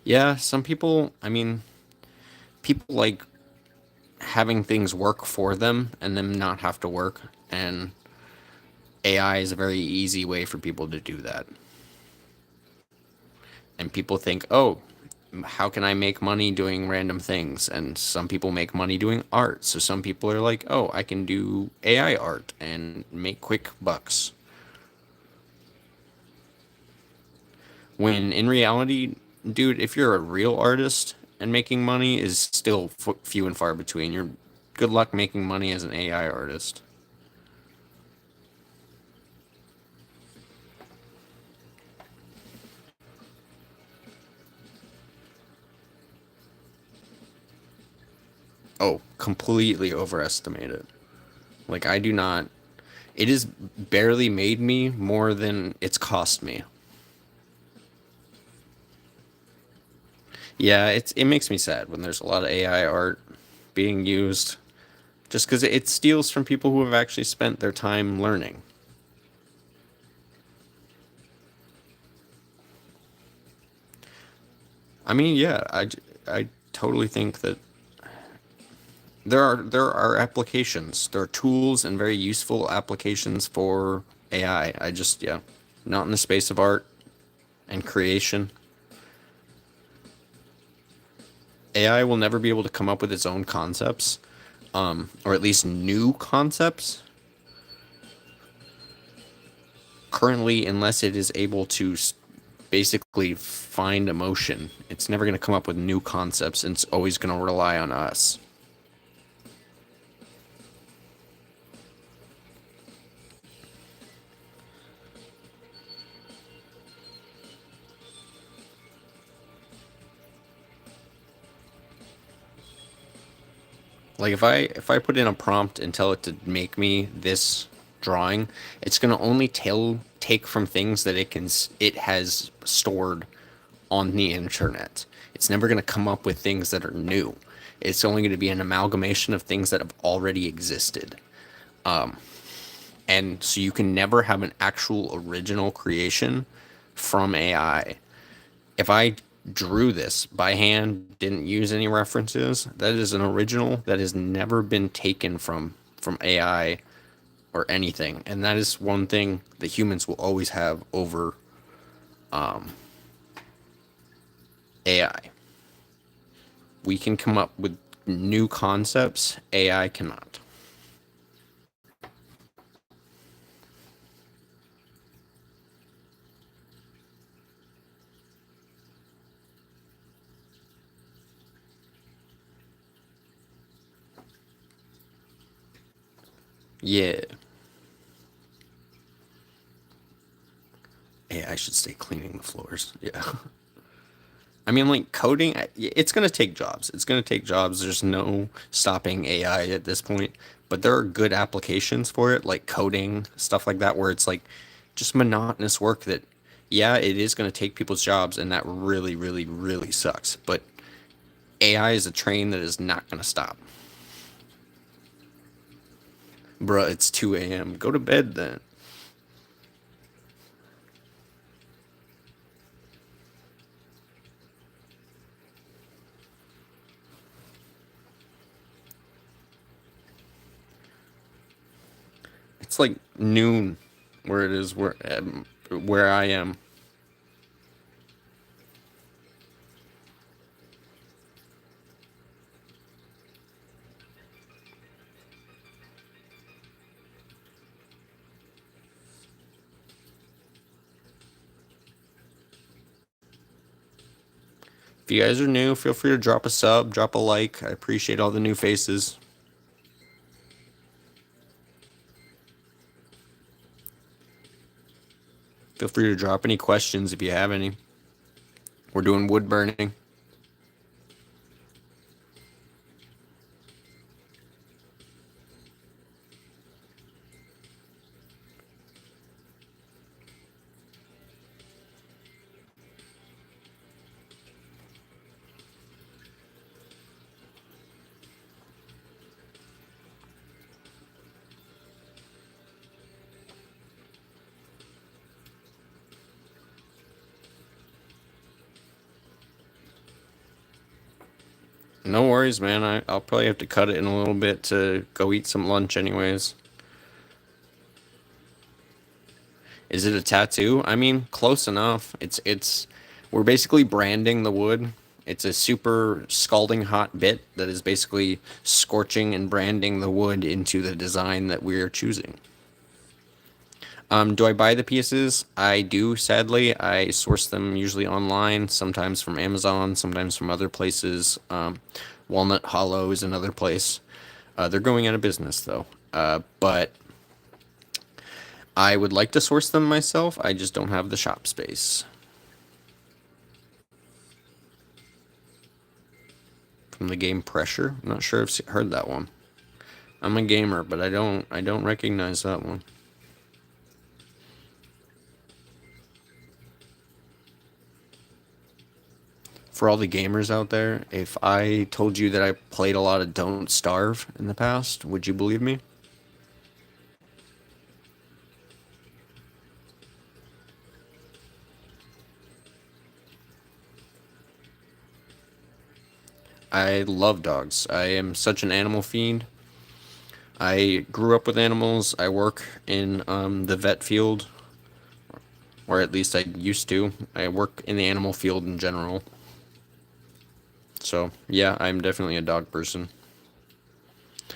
Yeah, some people. I mean, people like having things work for them and them not have to work. And AI is a very easy way for people to do that. And people think, oh, how can I make money doing random things? And some people make money doing art. So some people are like, oh, I can do AI art and make quick bucks. When in reality, dude, if you're a real artist and making money is still few and far between. You're good luck making money as an AI artist. Oh, completely overestimated. Like I do not. It has barely made me more than it's cost me. Yeah, it makes me sad when there's a lot of AI art being used just because it steals from people who have actually spent their time learning. I mean, yeah, I totally think that there are applications, there are tools and very useful applications for AI. I just, yeah, not in the space of art and creation. AI will never be able to come up with its own concepts, or at least new concepts currently, unless it is able to basically find emotion. It's never going to come up with new concepts, and it's always going to rely on us. Like if I put in a prompt and tell it to make me this drawing, it's going to only take from things that it has stored on the internet. It's never going to come up with things that are new. It's only going to be an amalgamation of things that have already existed. And so you can never have an actual original creation from AI. If I drew this by hand, didn't use any references, that is an original that has never been taken from AI or anything. And that is one thing that humans will always have over AI. We can come up with new concepts, AI cannot. Yeah. AI should stay cleaning the floors. Yeah. I mean, like coding, it's going to take jobs. It's going to take jobs. There's no stopping AI at this point. But there are good applications for it, like coding, stuff like that, where it's like just monotonous work that, yeah, it is going to take people's jobs, and that really, really, really sucks. But AI is a train that is not going to stop. Bruh, it's 2 a.m. Go to bed then. It's like noon where it is where I am. If you guys are new, feel free to drop a sub, drop a like. I appreciate all the new faces. Feel free to drop any questions if you have any. We're doing wood burning. No worries, man. I'll probably have to cut it in a little bit to go eat some lunch, anyways. Is it a tattoo? I mean, close enough. We're basically branding the wood. It's a super scalding hot bit that is basically scorching and branding the wood into the design that we're choosing. Do I buy the pieces? I do, sadly. I source them usually online, sometimes from Amazon, sometimes from other places. Walnut Hollow is another place. They're going out of business though. But I would like to source them myself. I just don't have the shop space. From the game Pressure. I'm not sure if I've heard that one. I'm a gamer, but I don't recognize that one. For all the gamers out there, if I told you that I played a lot of Don't Starve in the past, would you believe me? I love dogs. I am such an animal fiend. I grew up with animals. I work in the vet field, or at least I used to. I work in the animal field in general. So, yeah, I'm definitely a dog person.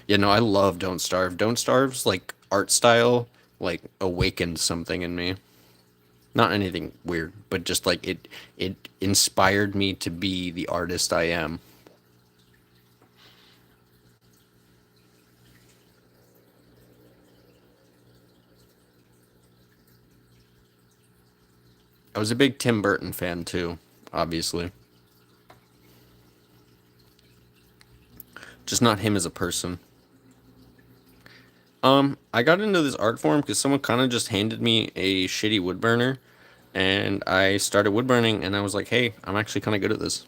Yeah, no, I love Don't Starve. Don't Starve's like art style like awakened something in me. Not anything weird, but just like it inspired me to be the artist I am. I was a big Tim Burton fan too, obviously. Just not him as a person. I got into this art form because someone kind of just handed me a shitty wood burner, and I started wood burning, and I was like, hey, I'm actually kind of good at this.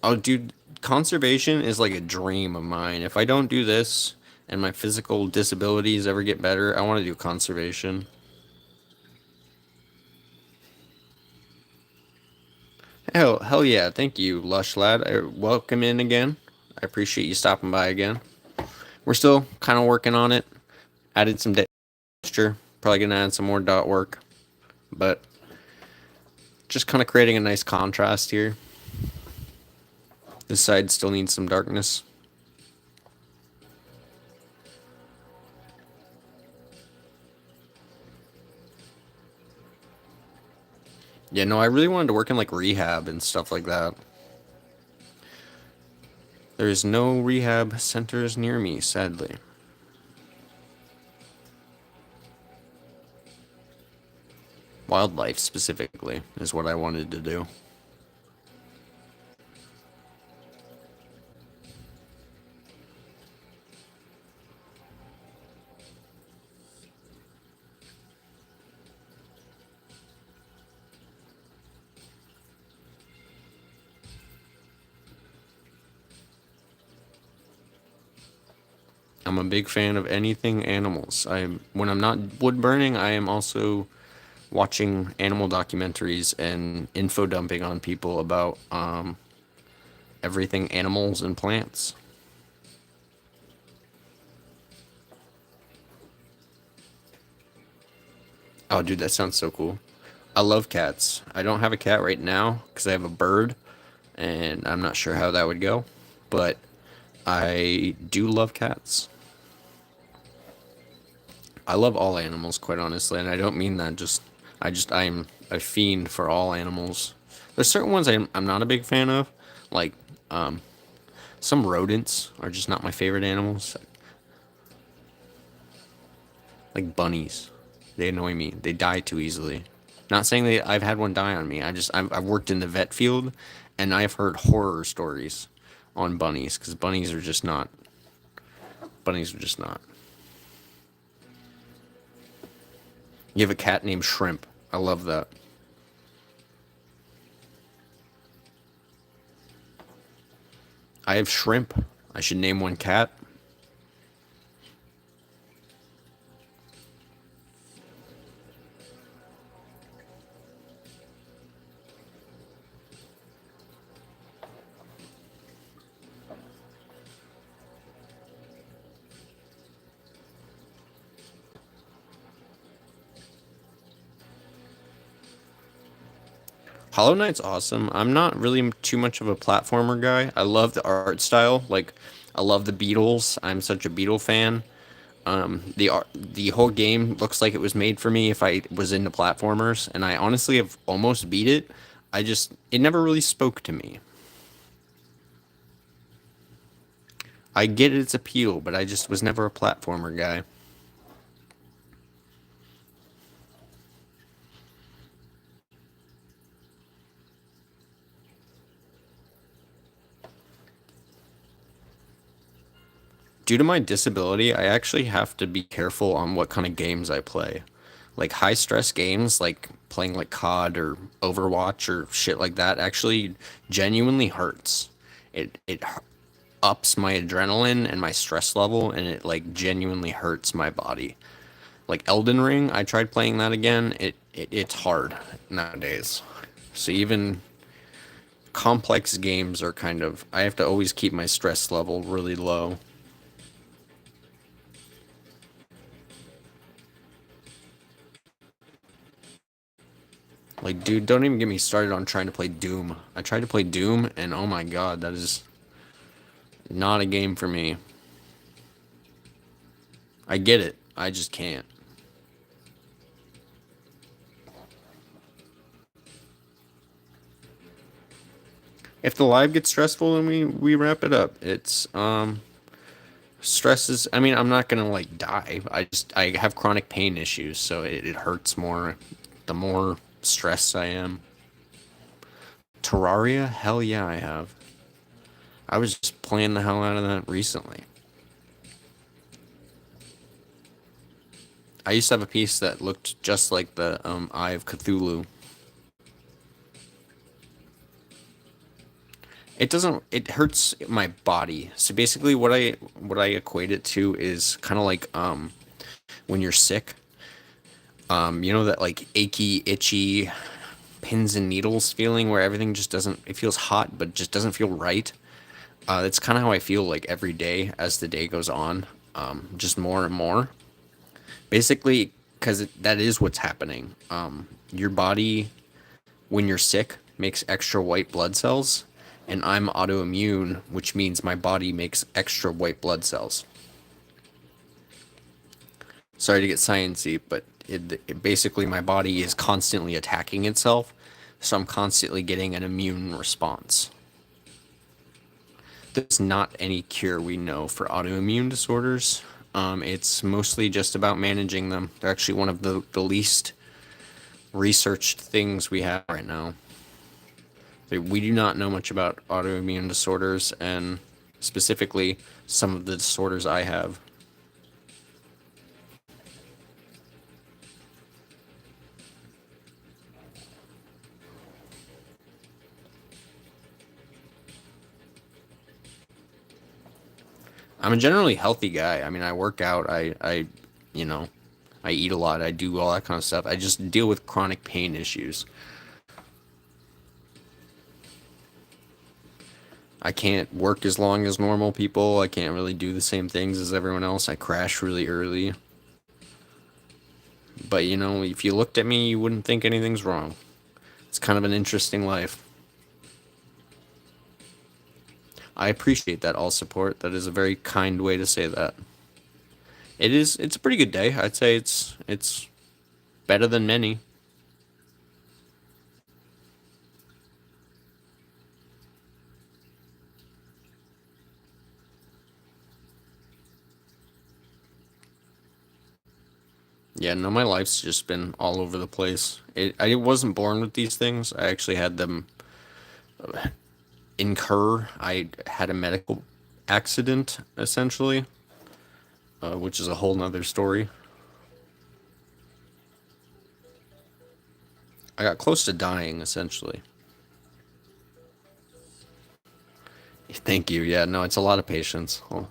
Oh, dude, conservation is like a dream of mine. If I don't do this and my physical disabilities ever get better, I want to do conservation. Hell yeah, thank you, Lush Lad. Welcome in again. I appreciate you stopping by again. We're still kind of working on it. Added some texture. Probably gonna add some more dot work, but just kind of creating a nice contrast here. This side still needs some darkness. Yeah, no, I really wanted to work in like rehab and stuff like that. There's no rehab centers near me, sadly. Wildlife specifically is what I wanted to do. I'm a big fan of anything animals. I when I'm not wood burning, I am also watching animal documentaries and info dumping on people about everything animals and plants. Oh, dude, that sounds so cool. I love cats. I don't have a cat right now because I have a bird, and I'm not sure how that would go. But I do love cats. I love all animals, quite honestly, and I don't mean that just. I'm a fiend for all animals. There's certain ones I'm not a big fan of, like some rodents are just not my favorite animals, like bunnies. They annoy me. They die too easily. Not saying that I've had one die on me. I've worked in the vet field, and I've heard horror stories on bunnies because bunnies are just not. Bunnies are just not. You have a cat named Shrimp. I love that. I have Shrimp. I should name one cat. Hollow Knight's awesome. I'm not really too much of a platformer guy. I love the art style. Like, I love the Beatles. I'm such a Beatle fan. The whole game looks like it was made for me if I was into platformers, and I honestly have almost beat it. I just it never really spoke to me. I get its appeal, but I just was never a platformer guy. Due to my disability, I actually have to be careful on what kind of games I play. Like high stress games, like playing like COD or Overwatch or shit like that, actually genuinely hurts. It ups my adrenaline and my stress level, and it like genuinely hurts my body. Like Elden Ring, I tried playing that again. It's hard nowadays. So even complex games are kind of, I have to always keep my stress level really low. Like, dude, don't even get me started on trying to play Doom. I tried to play Doom, and oh my god, that is not a game for me. I get it. I just can't. If the live gets stressful, then we wrap it up. It's stress is. I mean, I'm not gonna like die. I have chronic pain issues, so it hurts more the more stressed I am. Terraria, hell yeah, I have. I was just playing the hell out of that recently. I used to have a piece that looked just like the Eye of Cthulhu. It doesn't. It hurts my body. So basically, what I equate it to is kind of like when you're sick. You know that like achy, itchy, pins and needles feeling where everything just doesn't. It feels hot, but just doesn't feel right. That's kind of how I feel like every day as the day goes on. Just more and more. Basically, because that is what's happening. Your body, when you're sick, makes extra white blood cells, and I'm autoimmune, which means my body makes extra white blood cells. Sorry to get sciencey, but it basically my body is constantly attacking itself, so I'm constantly getting an immune response. There's not any cure we know for autoimmune disorders. It's mostly just about managing them. They're actually one of the least researched things we have right now. We do not know much about autoimmune disorders, and specifically some of the disorders I have. I'm a generally healthy guy. I mean, I work out. You know, I eat a lot. I do all that kind of stuff. I just deal with chronic pain issues. I can't work as long as normal people. I can't really do the same things as everyone else. I crash really early. But you know, if you looked at me, you wouldn't think anything's wrong. It's kind of an interesting life. I appreciate that all support. That is a very kind way to say that. It is. It's a pretty good day. I'd say it's better than many. Yeah, no, my life's just been all over the place. I wasn't born with these things. I actually had them incur. I had a medical accident, essentially, which is a whole nother story. I got close to dying, essentially. Thank you. Yeah, no, it's a lot of patience. Well,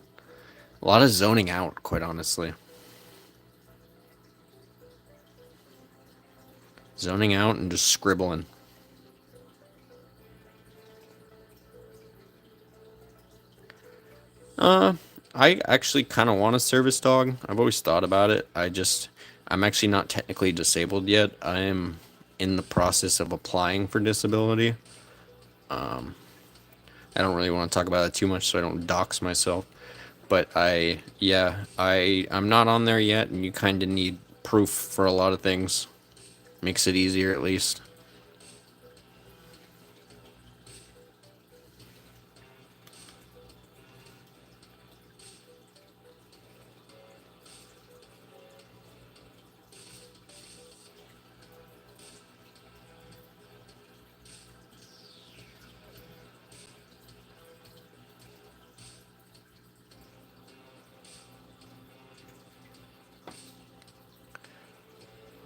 a lot of zoning out, quite honestly. Zoning out and just scribbling. Uh, I actually kind of want a service dog. I've always thought about it. I'm actually not technically disabled yet. I am in the process of applying for disability. I don't really want to talk about it too much so I don't dox myself. But I'm not on there yet, and you kind of need proof for a lot of things. Makes it easier at least.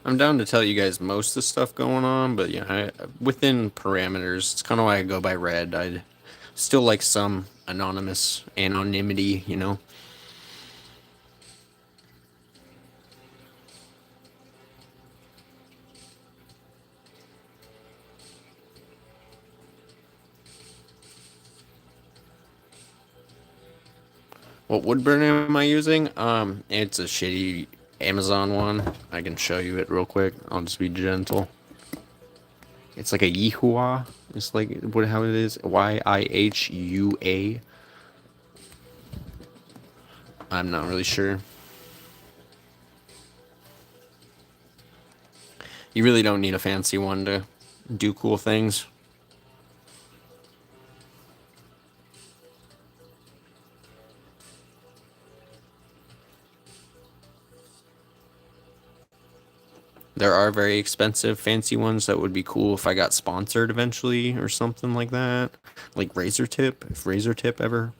I'm down to tell you guys most of the stuff going on, but within parameters, it's kind of why I go by Red. I still like some anonymity, you know. What wood burner am I using? It's a shitty Amazon one. I can show you it real quick. I'll just be gentle. It's like a Yihua. It's like what how it is. Yihua. I'm not really sure. You really don't need a fancy one to do cool things. There are very expensive fancy ones that would be cool if I got sponsored eventually or something like that. Like Razor Tip. If Razor Tip ever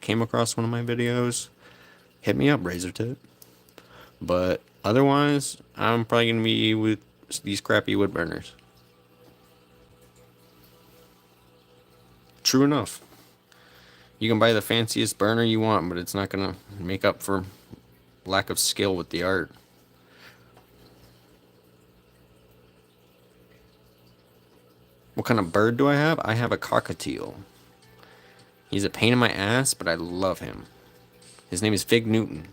came across one of my videos, hit me up, Razor Tip. But otherwise, I'm probably going to be with these crappy wood burners. True enough. You can buy the fanciest burner you want, but it's not going to make up for lack of skill with the art. What kind of bird do I have? I have a cockatiel. He's a pain in my ass, but I love him. His name is Fig Newton.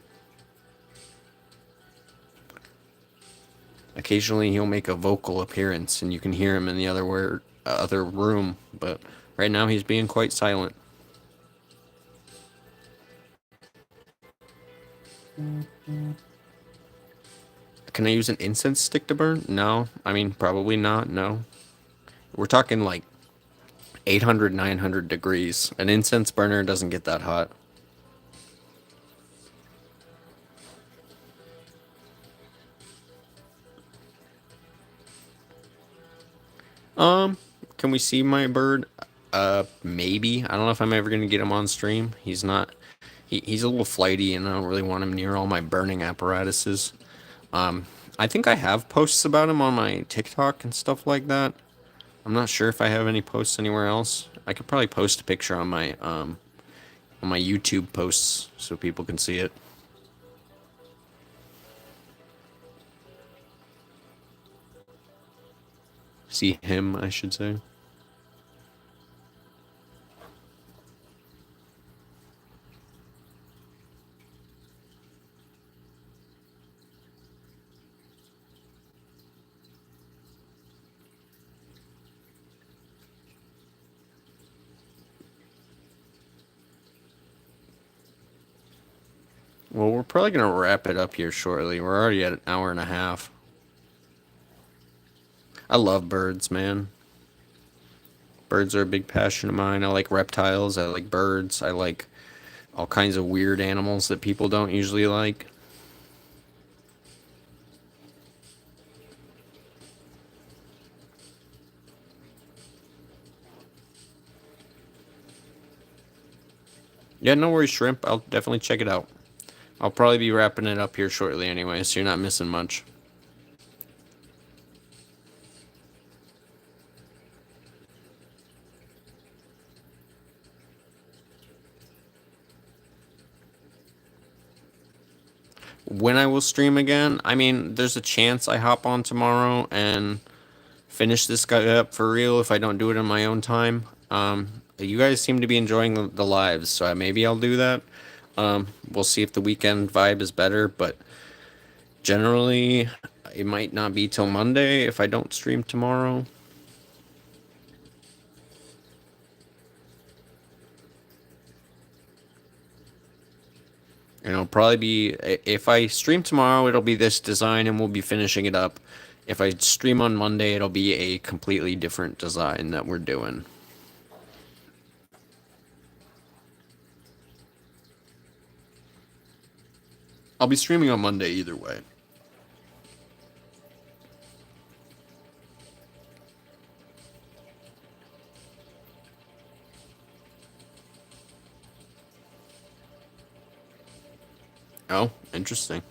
Occasionally he'll make a vocal appearance and you can hear him in the other room, but right now he's being quite silent. Can I use an incense stick to burn? No. I mean, probably not. No. We're talking like 800, 900 degrees. An incense burner doesn't get that hot. Can we see my bird? Maybe. I don't know if I'm ever gonna get him on stream. He's not. He's a little flighty, and I don't really want him near all my burning apparatuses. I think I have posts about him on my TikTok and stuff like that. I'm not sure if I have any posts anywhere else. I could probably post a picture on my YouTube posts so people can see it. See him, I should say. Well, we're probably going to wrap it up here shortly. We're already at an hour and a half. I love birds, man. Birds are a big passion of mine. I like reptiles. I like birds. I like all kinds of weird animals that people don't usually like. Yeah, no worries, Shrimp. I'll definitely check it out. I'll probably be wrapping it up here shortly anyway, so you're not missing much. When I will stream again, I mean, there's a chance I hop on tomorrow and finish this guy up for real if I don't do it in my own time. You guys seem to be enjoying the lives, so maybe I'll do that. We'll see if the weekend vibe is better, but generally, it might not be till Monday if I don't stream tomorrow. And it'll probably be, if I stream tomorrow, it'll be this design and we'll be finishing it up. If I stream on Monday, it'll be a completely different design that we're doing. I'll be streaming on Monday either way. Oh, interesting.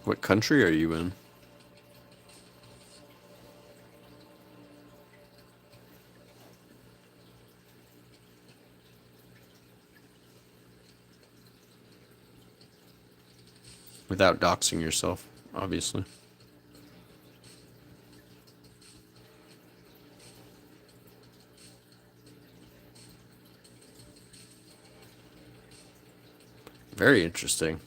What country are you in? Without doxing yourself, obviously. Very interesting.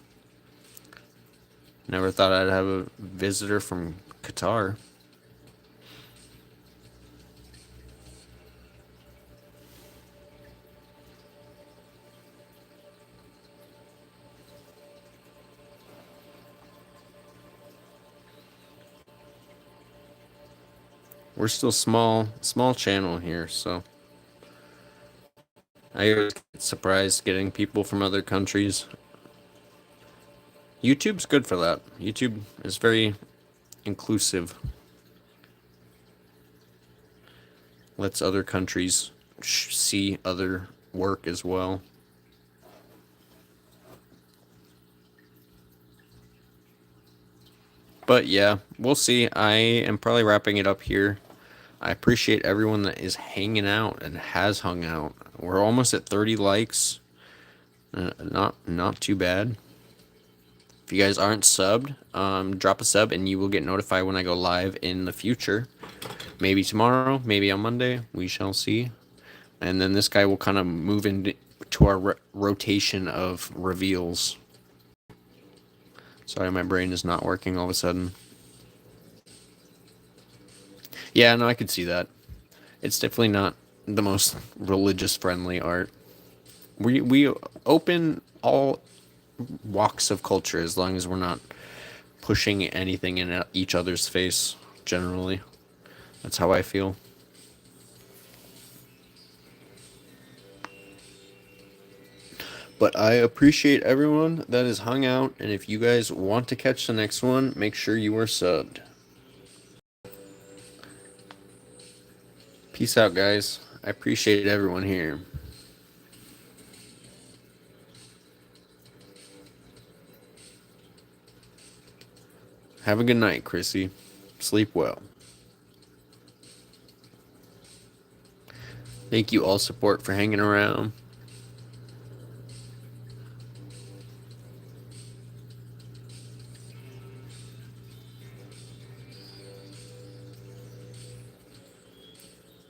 Never thought I'd have a visitor from Qatar. We're still small channel here, so I always get surprised getting people from other countries. YouTube's good for that. YouTube is very inclusive. Lets other countries see other work as well. But yeah, we'll see. I am probably wrapping it up here. I appreciate everyone that is hanging out and has hung out. We're almost at 30 likes. Not too bad. If you guys aren't subbed, drop a sub and you will get notified when I go live in the future. Maybe tomorrow, maybe on Monday. We shall see. And then this guy will kind of move into our rotation of reveals. Sorry, my brain is not working all of a sudden. Yeah, no, I could see that. It's definitely not the most religious friendly art. We open all walks of culture as long as we're not pushing anything in each other's face, generally. That's how I feel. But I appreciate everyone that has hung out, and if you guys want to catch the next one, make sure you are subbed. Peace out, guys. I appreciate everyone here. Have a good night, Chrissy. Sleep well. Thank you all support for hanging around.